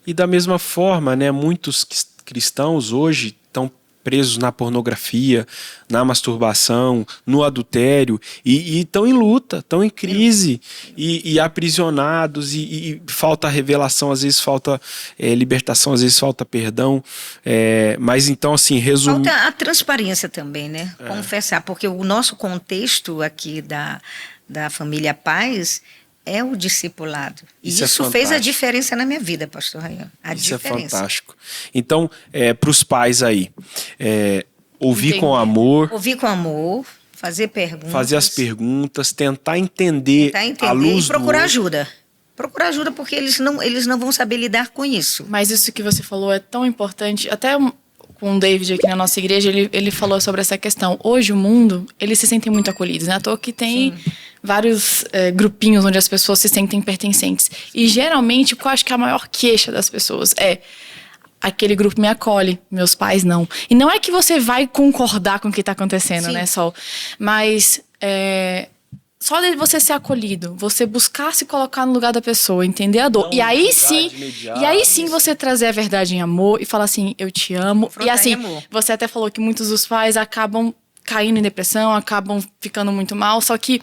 E da mesma forma, né, muitos cristãos hoje estão presos na pornografia, na masturbação, no adultério, e estão em luta, estão em crise, e aprisionados, e falta revelação, às vezes falta libertação, às vezes falta perdão. Mas então, assim, resumindo... Falta a transparência também, né? Confessar, porque o nosso contexto aqui da família Paz é o discipulado. E isso fez a diferença na minha vida, pastor Rayan. Isso diferença. É fantástico. Então, para os pais aí, ouvir Entendi. com amor. Ouvir com amor, fazer perguntas. Fazer as perguntas, tentar entender a luz e procurar do ajuda. Procurar ajuda, porque eles não vão saber lidar com isso. Mas isso que você falou é tão importante. Até com o David aqui na nossa igreja, ele falou sobre essa questão. Hoje o mundo, eles se sentem muito acolhidos, né? À toa que tem vários grupinhos onde as pessoas se sentem pertencentes. E geralmente, eu acho que a maior queixa das pessoas é: aquele grupo me acolhe, meus pais não. E não é que você vai concordar com o que está acontecendo, né, Sol? Mas só de você ser acolhido, você buscar se colocar no lugar da pessoa, entender a dor. Não, e aí sim você trazer a verdade em amor e falar assim: eu te amo. E assim, você até falou que muitos dos pais acabam caindo em depressão, acabam ficando muito mal. Só que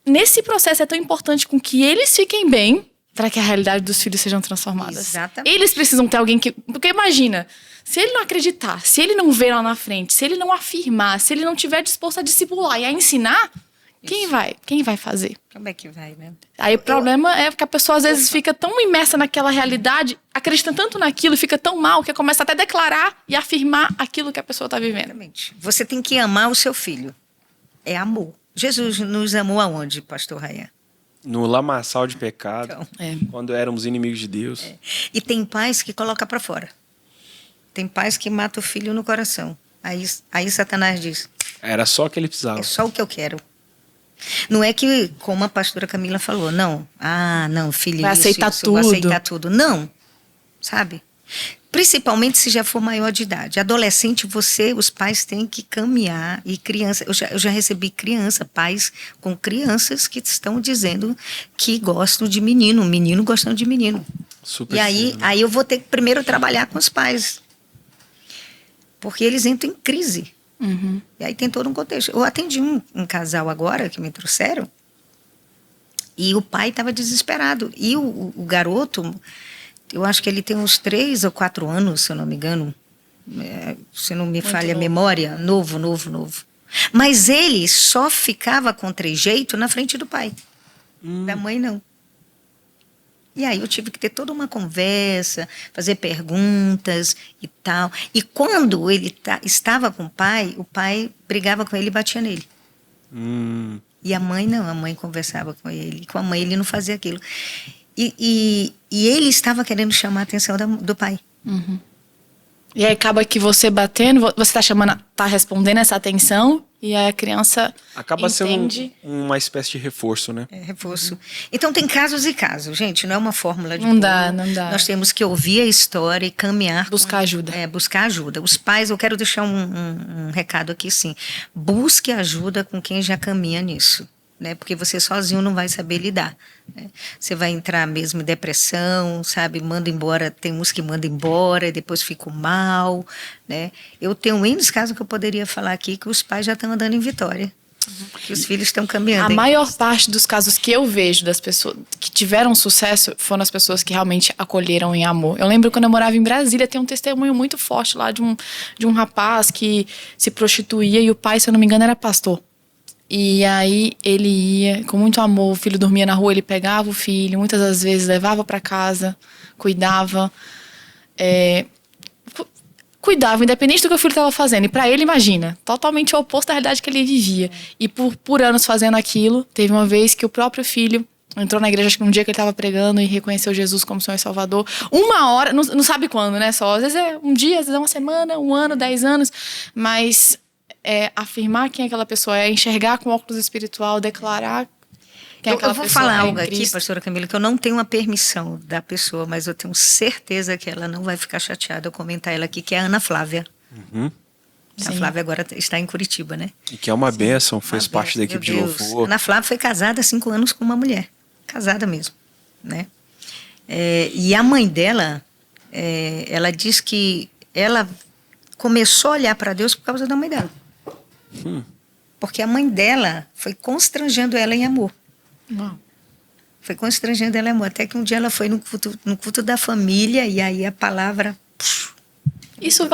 nesse processo é tão importante com que eles fiquem bem para que a realidade dos filhos sejam transformadas. Exatamente. Eles precisam ter alguém que... Porque imagina, se ele não acreditar, se ele não ver lá na frente, se ele não afirmar, se ele não estiver disposto a discipular e a ensinar, quem vai fazer? Como é que vai, né? Aí o problema é que a pessoa às vezes fica tão imersa naquela realidade, acredita tanto naquilo, fica tão mal, que começa até a declarar e afirmar aquilo que a pessoa está vivendo. Exatamente. Você tem que amar o seu filho. É amor. Jesus nos amou aonde, pastor Rayan? No lamaçal de pecado, Então, quando éramos inimigos de Deus. E tem pais que colocam para fora. Tem pais que matam o filho no coração. Aí Satanás diz: Era só o que ele precisava. é só o que eu quero. Não é que, como a pastora Camila falou, não, filho, Vai aceitar eu vou tudo. aceitar tudo. Não, sabe? Principalmente se já for maior de idade. Adolescente, os pais têm que caminhar. E criança, eu já recebi pais com crianças que estão dizendo que gostam de menino gostando de menino. Super E aí eu vou ter que primeiro trabalhar com os pais. Porque eles entram em crise. Uhum. E aí tem todo um contexto. Eu atendi um casal agora que me trouxeram, e o pai estava desesperado. E o garoto, eu acho que ele tem uns 3 ou 4 anos, se eu não me engano, se não me falha a memória, novo. Mas ele só ficava com trejeito na frente do pai. Da mãe, não. E aí eu tive que ter toda uma conversa, fazer perguntas e tal. E quando ele estava com o pai brigava com ele e batia nele. E a mãe não, a mãe conversava com ele. Com a mãe ele não fazia aquilo. E ele estava querendo chamar a atenção do pai. Uhum. E aí acaba que você batendo, você tá chamando, tá respondendo essa atenção e aí a criança Acaba entende. sendo uma espécie de reforço, né? É reforço. Então tem casos e casos, gente, não é uma fórmula de Não dá, bolo. não dá. Nós temos que ouvir a história e caminhar. Buscar ajuda. Buscar ajuda. Os pais, eu quero deixar um recado aqui, sim. Busque ajuda com quem já caminha nisso. Né? Porque você sozinho não vai saber lidar. Né? Você vai entrar mesmo em depressão, sabe? Manda embora, tem uns que mandam embora e depois ficam mal. Né? Eu tenho N casos que eu poderia falar aqui que os pais já estão andando em vitória. Que os filhos estão caminhando. A maior parte dos casos que eu vejo das pessoas que tiveram sucesso foram as pessoas que realmente acolheram em amor. Eu lembro quando eu morava em Brasília, tem um testemunho muito forte lá de um rapaz que se prostituía e o pai, se eu não me engano, era pastor. E aí ele ia com muito amor, o filho dormia na rua, ele pegava o filho, muitas das vezes levava para casa, cuidava. Cuidava, independente do que o filho estava fazendo. E para ele, imagina, totalmente o oposto da realidade que ele vivia. E por anos fazendo aquilo, teve uma vez que o próprio filho entrou na igreja, acho que um dia que ele estava pregando e reconheceu Jesus como Senhor e Salvador. 1 hora, não sabe quando, né? Só, às vezes é um dia, às vezes é uma semana, 1 ano, 10 anos. Mas afirmar quem aquela pessoa é, enxergar com óculos espiritual, declarar quem aquela Eu vou pessoa falar é algo em aqui, Cristo. pastora Camila, que eu não tenho a permissão da pessoa, mas eu tenho certeza que ela não vai ficar chateada eu comentar ela aqui, que é a Ana Flávia. Uhum. A Sim. Flávia agora está em Curitiba, né? E que é uma bênção, fez Uma parte da benção, equipe de meu Deus. louvor. Ana Flávia foi casada há 5 anos com uma mulher. Casada mesmo, né? E a mãe dela, ela diz que ela começou a olhar para Deus por causa da mãe dela. Porque a mãe dela foi constrangendo ela em amor. Uau. Foi constrangendo ela em amor. Até que um dia ela foi no culto da família e aí a palavra... Isso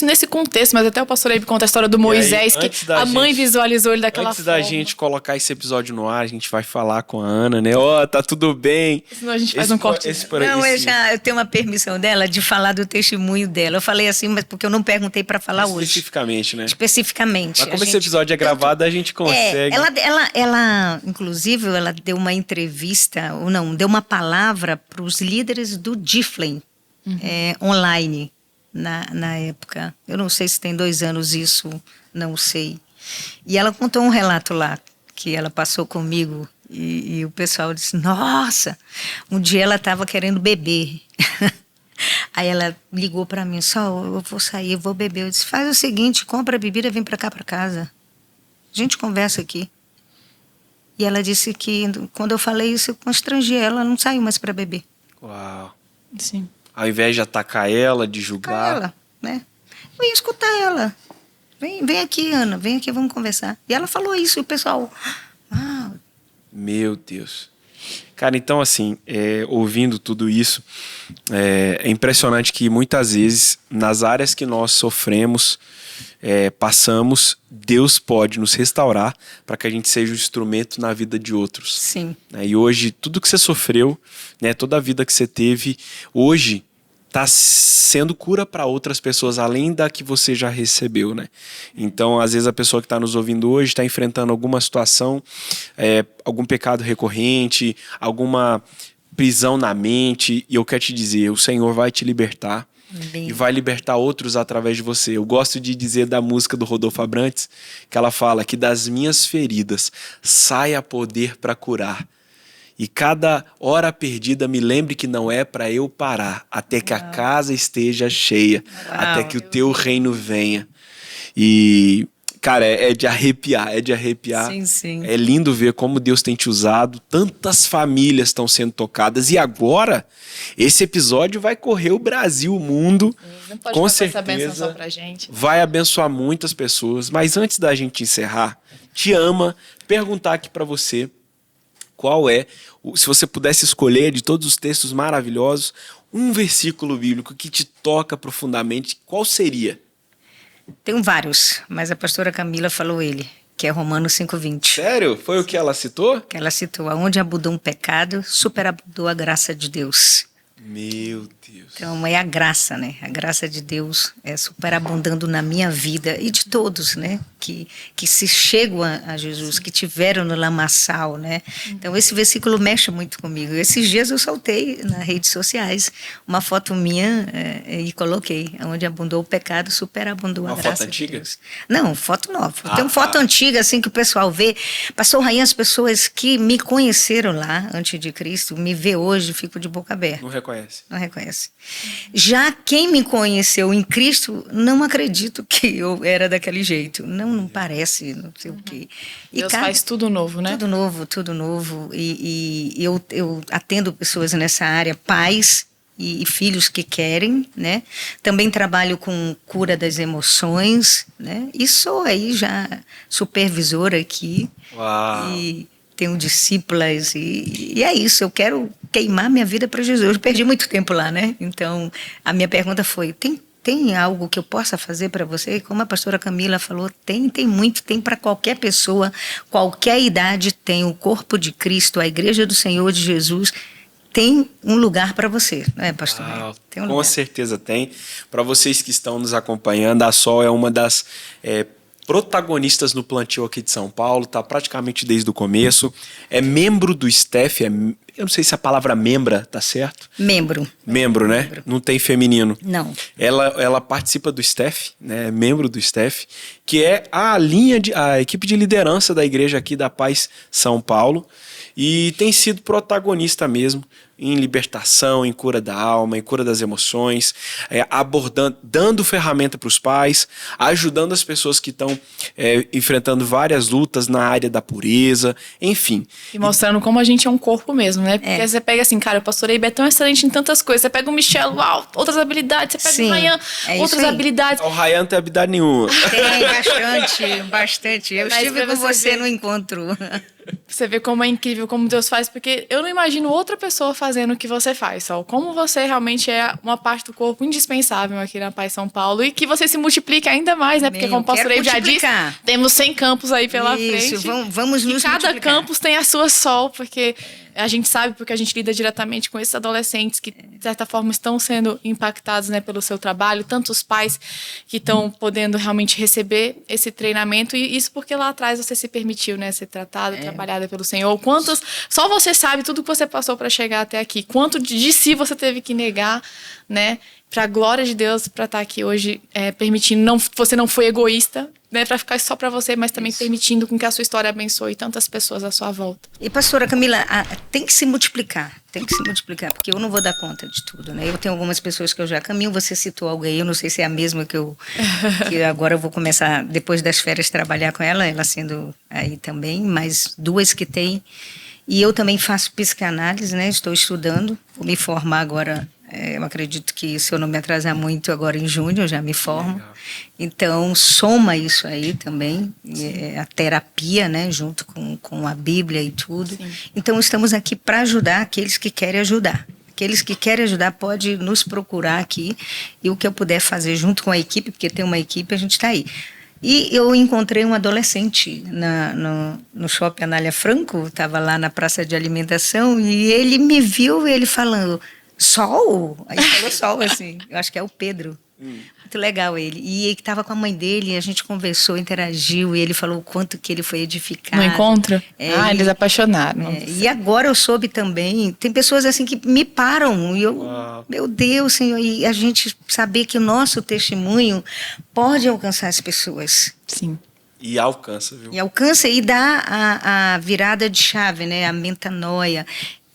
nesse contexto, mas até o pastor aí conta a história do Moisés, que a mãe visualizou ele daquela Antes forma. da gente colocar esse episódio no ar, a gente vai falar com a Ana, né? Ó, tá tudo bem. Senão a gente faz um corte. Não, eu tenho uma permissão dela de falar do testemunho dela. Eu falei assim, mas porque eu não perguntei para falar hoje. Especificamente, né? Especificamente. Mas como esse episódio é gravado, a gente consegue. Ela, inclusive, ela deu uma entrevista, ou não, deu uma palavra para os líderes do Giflane, online, na época. Eu não sei se tem 2 anos isso, não sei. E ela contou um relato lá, que ela passou comigo, e o pessoal disse, nossa, um dia ela estava querendo beber. Aí ela ligou para mim, eu vou sair, eu vou beber. Eu disse, faz o seguinte, compra a bebida e vem para cá para casa. A gente conversa aqui. E ela disse que quando eu falei isso, eu constrangi ela não saiu mais para beber. Uau. Sim. Ao invés de atacar ela, de julgar. Ela, né? Eu ia escutar ela. Vem aqui, Ana, vem aqui, vamos conversar. E ela falou isso, e o pessoal... Meu Deus. Cara, então assim, ouvindo tudo isso, é impressionante que muitas vezes, nas áreas que nós sofremos, passamos, Deus pode nos restaurar para que a gente seja um instrumento na vida de outros. Sim. E hoje, tudo que você sofreu, né, toda a vida que você teve, hoje está sendo cura para outras pessoas, além da que você já recebeu, né? Então, às vezes, a pessoa que está nos ouvindo hoje está enfrentando alguma situação, algum pecado recorrente, alguma prisão na mente, e eu quero te dizer, o Senhor vai te libertar. Amém. E vai libertar outros através de você. Eu gosto de dizer da música do Rodolfo Abrantes, que ela fala que das minhas feridas saia poder para curar. E cada hora perdida me lembre que não é para eu parar, até que a casa esteja cheia, até que o teu reino venha. E, cara, é de arrepiar, Sim, sim. É lindo ver como Deus tem te usado, tantas famílias estão sendo tocadas. E agora, esse episódio vai correr o Brasil, o mundo, Não pode com passar essa bênção certeza só pra gente. vai abençoar muitas pessoas. Mas antes da gente encerrar, te ama, perguntar aqui para você, qual se você pudesse escolher de todos os textos maravilhosos, um versículo bíblico que te toca profundamente, qual seria? Tem vários, mas a pastora Camila falou ele, que é Romanos 5:20. Sério? Foi o que ela citou? Que ela citou, aonde abundou um pecado, superabundou a graça de Deus. Meu Deus. Então, é a graça, né? A graça de Deus é superabundando na minha vida e de todos, né? que se chegam a Jesus, que tiveram no lamaçal, né? Então, esse versículo mexe muito comigo. Esses dias eu soltei nas redes sociais uma foto minha e coloquei, onde abundou o pecado, superabundou a graça. Uma foto antiga? De Deus. Não, foto nova. Tem uma foto antiga, assim, que o pessoal vê. Pastor Rayan, as pessoas que me conheceram lá, antes de Cristo, me vê hoje, fico de boca aberta. Não reconhece. Não reconhece. Já quem me conheceu em Cristo, não acredito que eu era daquele jeito. Não parece, não sei o quê. E Deus faz tudo novo, né? Tudo novo, tudo novo. E eu atendo pessoas nessa área, pais e filhos que querem, né? Também trabalho com cura das emoções, né? E sou aí já supervisora aqui. Uau. E tenho discípulas e é isso, eu quero queimar minha vida para Jesus. Eu perdi muito tempo lá, né? Então, a minha pergunta foi, tem algo que eu possa fazer para você? Como a pastora Camila falou, tem muito, tem para qualquer pessoa, qualquer idade, tem o corpo de Cristo, a igreja do Senhor de Jesus, tem um lugar para você, não é, pastor? Tem um com lugar. certeza tem. Para vocês que estão nos acompanhando, a Sol é uma das protagonistas no plantio aqui de São Paulo, está praticamente desde o começo, é membro do staff, eu não sei se a palavra membra tá certo. Membro, né? Membro. Não tem feminino. Não. Ela participa do staff, né? Membro do staff, que é a equipe de liderança da igreja aqui da Paz São Paulo, e tem sido protagonista mesmo em libertação, em cura da alma, em cura das emoções, dando ferramenta para os pais, ajudando as pessoas que estão enfrentando várias lutas na área da pureza, enfim. E mostrando como a gente é um corpo mesmo, né? Porque você pega assim, cara, o pastor Eibe é tão excelente em tantas coisas. Você pega o Michel, uau, outras habilidades. Você pega o Rayan, outras habilidades. O Rayan não tem habilidade nenhuma. Tem bastante. Eu Mas estive pra com você você ver. no encontro. Você vê como é incrível, como Deus faz, porque eu não imagino outra pessoa fazendo o que você faz, Sol. Como você realmente é uma parte do corpo indispensável aqui na Paz São Paulo e que você se multiplique ainda mais, né? Porque como o pastor Eibe já disse, temos 100 campos aí pela frente. Isso, vamos nos E cada multiplicar. campus tem a sua Sol, porque a gente sabe, porque a gente lida diretamente com esses adolescentes que, de certa forma, estão sendo impactados, né, pelo seu trabalho, tantos pais que estão podendo realmente receber esse treinamento, e isso porque lá atrás você se permitiu, né, ser tratada, trabalhada pelo Senhor. Quantos, só você sabe tudo que você passou para chegar até aqui, quanto de si você teve que negar, né, para a glória de Deus, para estar aqui hoje, permitindo, você não foi egoísta, né, para ficar só para você, mas também permitindo com que a sua história abençoe tantas pessoas à sua volta. E pastora Camila, tem que se multiplicar, porque eu não vou dar conta de tudo, né? Eu tenho algumas pessoas que eu já caminho, você citou alguém, eu não sei se é a mesma que agora eu vou começar, depois das férias, trabalhar com ela sendo aí também, mas duas que tem. E eu também faço psicanálise, né? Estou estudando, vou me formar agora. Eu acredito que, se eu não me atrasar muito, agora em junho eu já me formo. Legal. Então, soma isso aí também, a terapia, né, junto com a Bíblia e tudo. Sim. Então, estamos aqui para ajudar aqueles que querem ajudar. Aqueles que querem ajudar podem nos procurar aqui, e o que eu puder fazer junto com a equipe, porque tem uma equipe, a gente está aí. E eu encontrei um adolescente no Shopping Anália Franco, estava lá na praça de alimentação, e ele me viu, ele falando... Sol? Aí falou Sol, assim. Eu acho que é o Pedro. Muito legal ele. E ele estava com a mãe dele, a gente conversou, interagiu, e ele falou o quanto que ele foi edificado. No encontro? Eles apaixonaram. E agora eu soube também, tem pessoas assim que me param, e eu, meu Deus, Senhor, e a gente saber que o nosso testemunho pode alcançar as pessoas. Sim. E alcança, viu? E alcança e dá a virada de chave, né? A metanoia.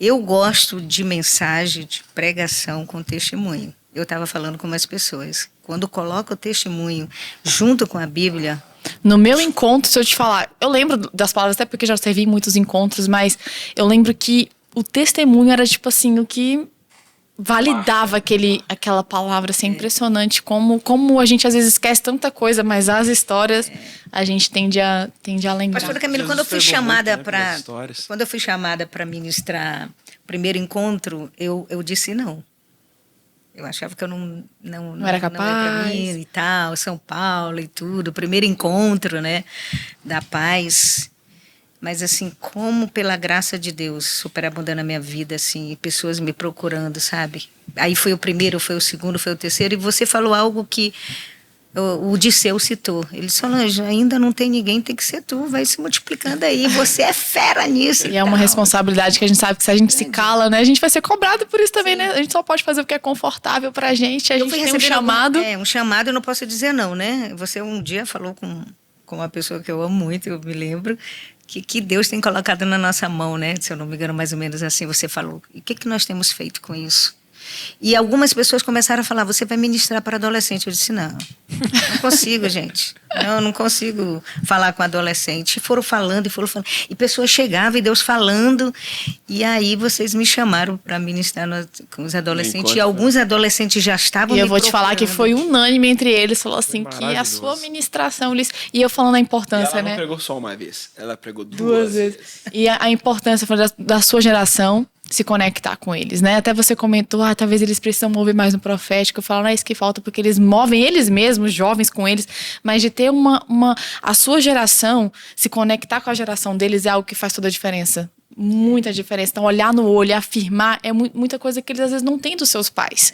Eu gosto de mensagem, de pregação com testemunho. Eu estava falando com umas pessoas. Quando coloca o testemunho junto com a Bíblia... No meu encontro, se eu te falar... Eu lembro das palavras, até porque já servi em muitos encontros, mas eu lembro que o testemunho era tipo assim, o que validava aquela palavra. Assim, impressionante como a gente às vezes esquece tanta coisa, mas as histórias a gente tende a lembrar. Pastora Camila, quando eu fui chamada para ministrar o primeiro encontro, eu disse não. Eu achava que eu não era capaz. Não é pra mim e tal, São Paulo e tudo, o primeiro encontro, né, da paz. Mas assim, como pela graça de Deus, superabundando a minha vida, assim, pessoas me procurando, sabe? Aí foi o primeiro, foi o segundo, foi o terceiro, e você falou algo que O Disseu citou. Ele falou, ainda não tem ninguém, tem que ser tu, vai se multiplicando aí. Você é fera nisso. E é uma responsabilidade que a gente sabe que se a gente se cala, né, a gente vai ser cobrado por isso também, né? A gente só pode fazer o que é confortável pra gente. A gente tem um chamado. Um chamado, eu não posso dizer não, né? Você um dia falou com uma pessoa que eu amo muito, eu me lembro, que Deus tem colocado na nossa mão, né? Se eu não me engano, mais ou menos assim, você falou. E o que nós temos feito com isso? E algumas pessoas começaram a falar, você vai ministrar para adolescente. Eu disse, não consigo, gente. Não consigo falar com adolescente. E foram falando. E pessoas chegavam e Deus falando. E aí vocês me chamaram para ministrar com os adolescentes. E alguns adolescentes já estavam me E eu vou te falar que foi unânime entre eles. Falou assim, que a sua ministração... E eu falando a importância, ela né? não pregou só uma vez. Ela pregou duas vezes. E a importância da sua geração se conectar com eles, né? Até você comentou, talvez eles precisam mover mais no profético. Eu falo, não é isso que falta, porque eles movem eles mesmos, jovens com eles, mas de ter a sua geração, se conectar com a geração deles é algo que faz toda a diferença. Muita diferença. Então, olhar no olho, afirmar, é muita coisa que eles às vezes não têm dos seus pais.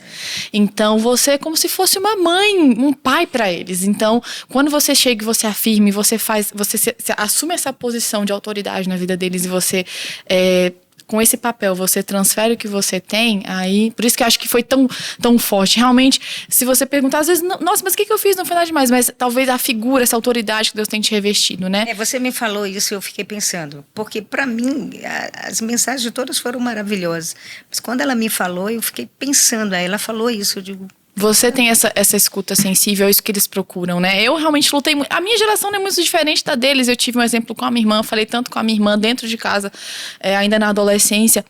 Então, você é como se fosse uma mãe, um pai para eles. Então, quando você chega e você afirma, você assume essa posição de autoridade na vida deles e você... com esse papel, você transfere o que você tem, aí... Por isso que eu acho que foi tão forte. Realmente, se você perguntar, às vezes, nossa, mas o que eu fiz? Não foi nada demais. Mas talvez a figura, essa autoridade que Deus tem te revestido, né? Você me falou isso e eu fiquei pensando. Porque, para mim, as mensagens todas foram maravilhosas. Mas quando ela me falou, eu fiquei pensando. Aí ela falou isso, eu digo... Você tem essa escuta sensível, é isso que eles procuram, né? Eu realmente lutei muito. A minha geração não é muito diferente da deles. Eu tive um exemplo com a minha irmã, falei tanto com a minha irmã dentro de casa, ainda na adolescência.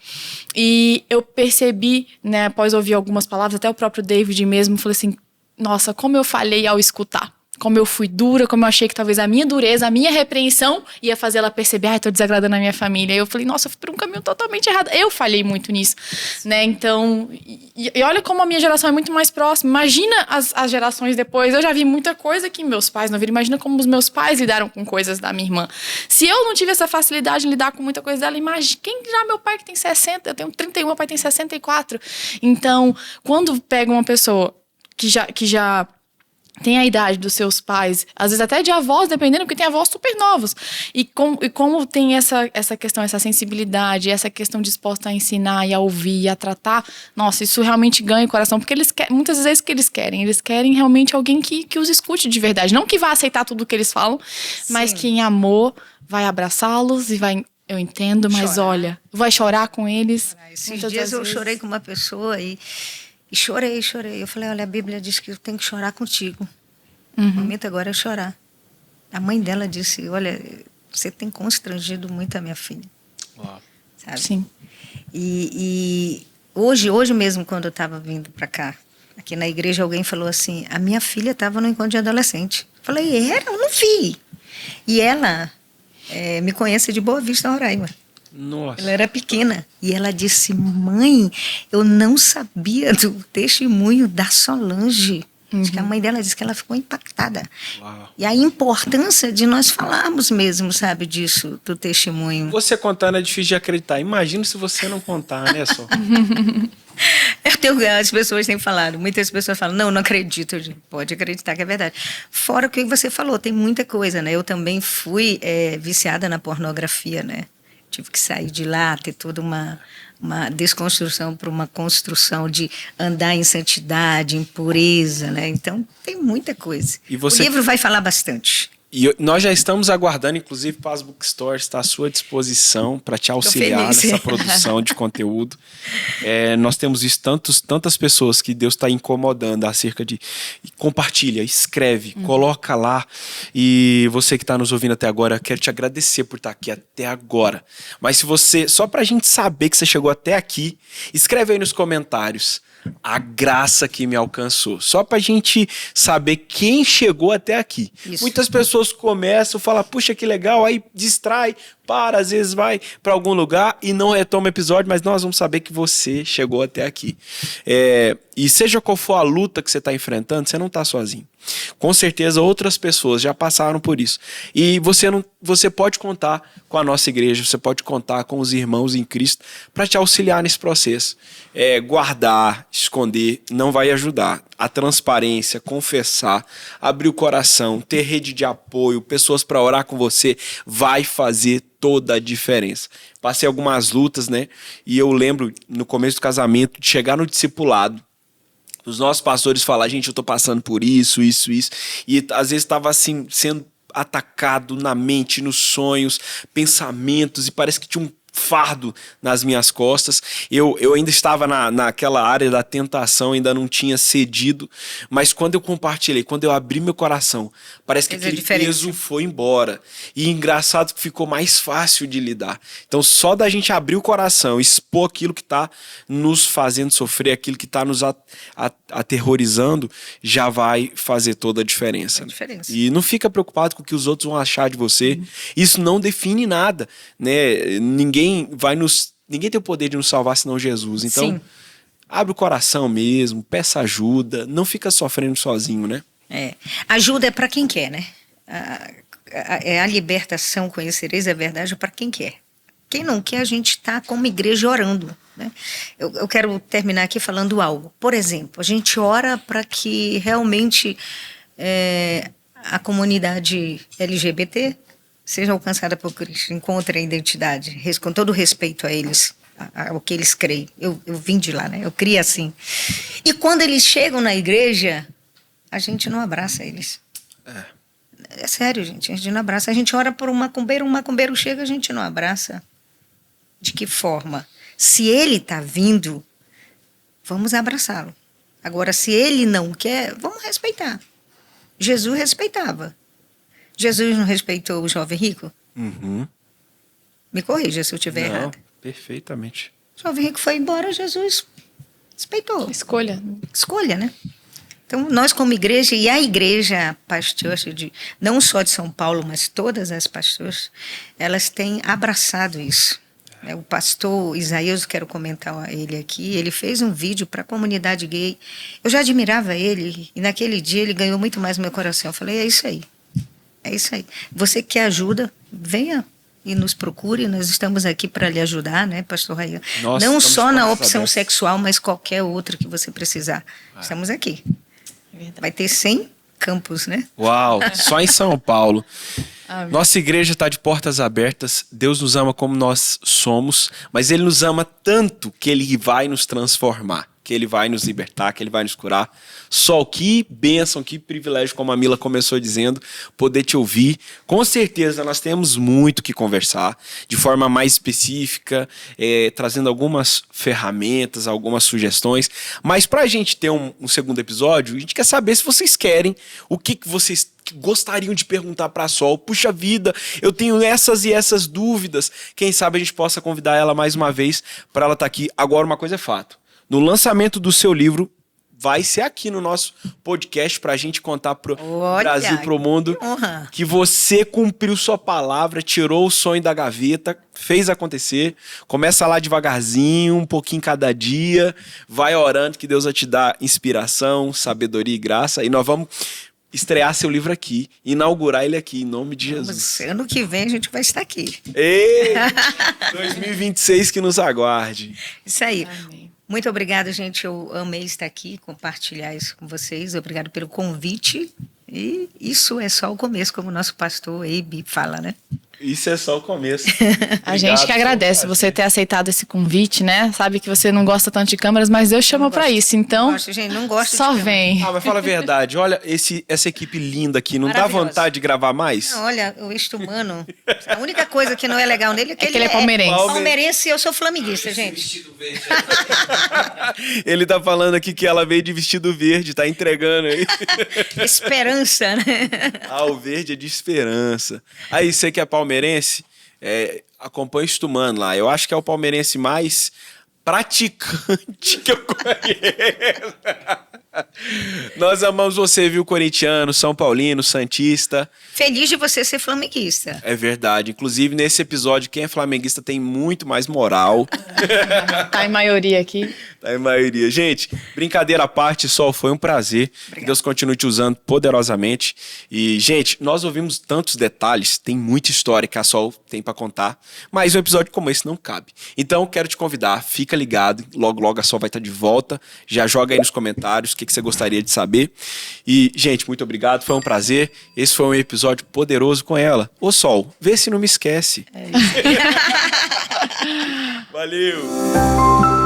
E eu percebi, né, após ouvir algumas palavras, até o próprio David mesmo, falei assim, nossa, como eu falhei ao escutar. Como eu fui dura, como eu achei que talvez a minha dureza, a minha repreensão ia fazer ela perceber, tô desagradando a minha família. E eu falei, nossa, eu fui por um caminho totalmente errado. Eu falhei muito nisso, né? Então, e olha como a minha geração é muito mais próxima. Imagina as gerações depois. Eu já vi muita coisa que meus pais não viram. Imagina como os meus pais lidaram com coisas da minha irmã. Se eu não tive essa facilidade em lidar com muita coisa dela, imagina, quem já meu pai que tem 60, eu tenho 31, meu pai tem 64. Então, quando pega uma pessoa que já tem a idade dos seus pais, às vezes até de avós, dependendo, porque tem avós super novos. E como tem essa questão, essa sensibilidade, essa questão disposta a ensinar e a ouvir e a tratar, nossa, isso realmente ganha o coração, porque muitas vezes o que eles querem realmente alguém que os escute de verdade. Não que vá aceitar tudo o que eles falam, mas que em amor vai abraçá-los e vai... Eu entendo, mas chorar. Olha, vai chorar com eles. Esses dias eu chorei com uma pessoa e chorei. Eu falei, olha, a Bíblia diz que eu tenho que chorar contigo. O momento agora é chorar. A mãe dela disse, olha, você tem constrangido muito a minha filha. Uau. Sabe? Sim. E hoje mesmo, quando eu estava vindo para cá, aqui na igreja, alguém falou assim, a minha filha estava no encontro de adolescente. Eu falei, eu não vi. E ela me conhece de Boa Vista, Roraima. Nossa. Ela era pequena. E ela disse, mãe, eu não sabia do testemunho da Solange. Acho que a mãe dela disse que ela ficou impactada. Uau. E a importância de nós falarmos mesmo, sabe, disso, do testemunho. Você contando é difícil de acreditar. Imagina se você não contar, né, só? As pessoas têm falado, muitas pessoas falam, não acredito. Pode acreditar que é verdade. Fora o que você falou, tem muita coisa, né? Eu também fui viciada na pornografia, né? Tive que sair de lá, ter toda uma desconstrução para uma construção de andar em santidade, em pureza, né? Então, tem muita coisa. O livro vai falar bastante. E nós já estamos aguardando, inclusive, Paz Bookstore está à sua disposição para te auxiliar nessa produção de conteúdo. Nós temos visto tantas pessoas que Deus está incomodando acerca de... Compartilha, escreve, coloca lá. E você que está nos ouvindo até agora, quero te agradecer por estar aqui até agora. Mas se você... Só para a gente saber que você chegou até aqui, escreve aí nos comentários a graça que me alcançou. Só pra gente saber quem chegou até aqui. Isso. Muitas pessoas começam a falar, puxa, que legal, aí distrai, às vezes vai para algum lugar e não retoma o episódio, mas nós vamos saber que você chegou até aqui. E seja qual for a luta que você está enfrentando, você não está sozinho. Com certeza outras pessoas já passaram por isso. E você pode contar com a nossa igreja, você pode contar com os irmãos em Cristo para te auxiliar nesse processo. Guardar, esconder, não vai ajudar. a transparência, confessar, abrir o coração, ter rede de apoio, pessoas para orar com você, vai fazer toda a diferença. Passei algumas lutas, né? E eu lembro, no começo do casamento, de chegar no discipulado, os nossos pastores falar, gente, eu tô passando por isso. E às vezes estava assim, sendo atacado na mente, nos sonhos, pensamentos, e parece que tinha um fardo nas minhas costas. Eu ainda estava naquela área da tentação, ainda não tinha cedido, mas quando eu compartilhei, quando eu abri meu coração, parece que aquele peso foi embora. E engraçado que ficou mais fácil de lidar. Então só da gente abrir o coração, expor aquilo que está nos fazendo sofrer, aquilo que está nos aterrorizando, já vai fazer toda a diferença. E não fica preocupado com o que os outros vão achar de você. Isso não define nada, né? Ninguém tem o poder de nos salvar senão Jesus. Então, sim, abre o coração mesmo, peça ajuda, não fica sofrendo sozinho, né? Ajuda é para quem quer, né? A libertação, conhecereis a verdade para quem quer. Quem não quer, a gente está como igreja orando, né? Eu quero terminar aqui falando algo. Por exemplo, a gente ora para que realmente a comunidade LGBT seja alcançada por Cristo, encontre a identidade, com todo respeito a eles, ao que eles creem. Eu vim de lá, né? Eu criei assim. E quando eles chegam na igreja, a gente não abraça eles. É sério, gente, a gente não abraça. A gente ora por um macumbeiro chega, a gente não abraça. De que forma? Se ele está vindo, vamos abraçá-lo. Agora, se ele não quer, vamos respeitar. Jesus respeitava. Jesus não respeitou o jovem rico? Uhum. Me corrija se eu estiver errado. Perfeitamente. O jovem rico foi embora, Jesus respeitou. Escolha, né? Então, nós como igreja, e a igreja pastor, não só de São Paulo, mas todas as pastoras, elas têm abraçado isso. O pastor Isaías, quero comentar ele aqui, ele fez um vídeo para a comunidade gay. Eu já admirava ele, e naquele dia ele ganhou muito mais meu coração. Eu falei, é isso aí. Você que quer ajuda, venha e nos procure. Nós estamos aqui para lhe ajudar, né, pastor Rayan? Não só na opção sexual, mas qualquer outra que você precisar. Estamos aqui. Vai ter 100 campos, né? Uau, só em São Paulo. Nossa igreja está de portas abertas. Deus nos ama como nós somos, mas Ele nos ama tanto que Ele vai nos transformar, que Ele vai nos libertar, que Ele vai nos curar. Só que bênção, que privilégio, como a Mila começou dizendo, poder te ouvir. Com certeza nós temos muito que conversar, de forma mais específica, trazendo algumas ferramentas, algumas sugestões. Mas para a gente ter um segundo episódio, a gente quer saber se vocês querem, o que vocês gostariam de perguntar para a Sol. Puxa vida, eu tenho essas e essas dúvidas. Quem sabe a gente possa convidar ela mais uma vez para ela estar aqui. Agora, uma coisa é fato. No lançamento do seu livro, vai ser aqui no nosso podcast para a gente contar pro Brasil, pro mundo, que você cumpriu sua palavra, tirou o sonho da gaveta, fez acontecer. Começa lá devagarzinho, um pouquinho cada dia, vai orando que Deus vai te dar inspiração, sabedoria e graça. E nós vamos estrear seu livro aqui, inaugurar ele aqui, em nome de Jesus. Ano que vem a gente vai estar aqui. Ei, 2026 que nos aguarde. Isso aí. Amém. Muito obrigada, gente. Eu amei estar aqui, compartilhar isso com vocês. Obrigado pelo convite. E isso é só o começo, como o nosso pastor Eibe fala, né? Isso é só o começo. A gente que agradece você ter aceitado esse convite, né? Sabe que você não gosta tanto de câmeras, mas Deus chama pra isso, então não gosto só vem. Mas fala a verdade, olha essa equipe linda aqui, não dá vontade de gravar mais? Não, olha, o Estumano, a única coisa que não é legal nele é que ele é palmeirense. Palmeirense e eu sou flamenguista, gente. Ele tá falando aqui que ela veio de vestido verde, tá entregando aí. Esperança, né? O verde é de esperança. Aí, você que é palmeirense, acompanha o Estumano lá. Eu acho que é o palmeirense mais praticante que eu conheço. Nós amamos você, viu, corintiano, São Paulino, santista. Feliz de você ser flamenguista. É verdade. Inclusive, nesse episódio, quem é flamenguista tem muito mais moral. Tá em maioria aqui. Tá em maioria. Gente, brincadeira à parte, Sol, foi um prazer. Que Deus continue te usando poderosamente. E, gente, nós ouvimos tantos detalhes, tem muita história que a Sol tem pra contar, mas um episódio como esse não cabe. Então, quero te convidar, fica ligado, logo, logo a Sol vai estar de volta. Já joga aí nos comentários o que que você gostaria de saber. E, gente, muito obrigado, foi um prazer. Esse foi um episódio poderoso com ela. Ô Sol, vê se não me esquece. É isso. Valeu!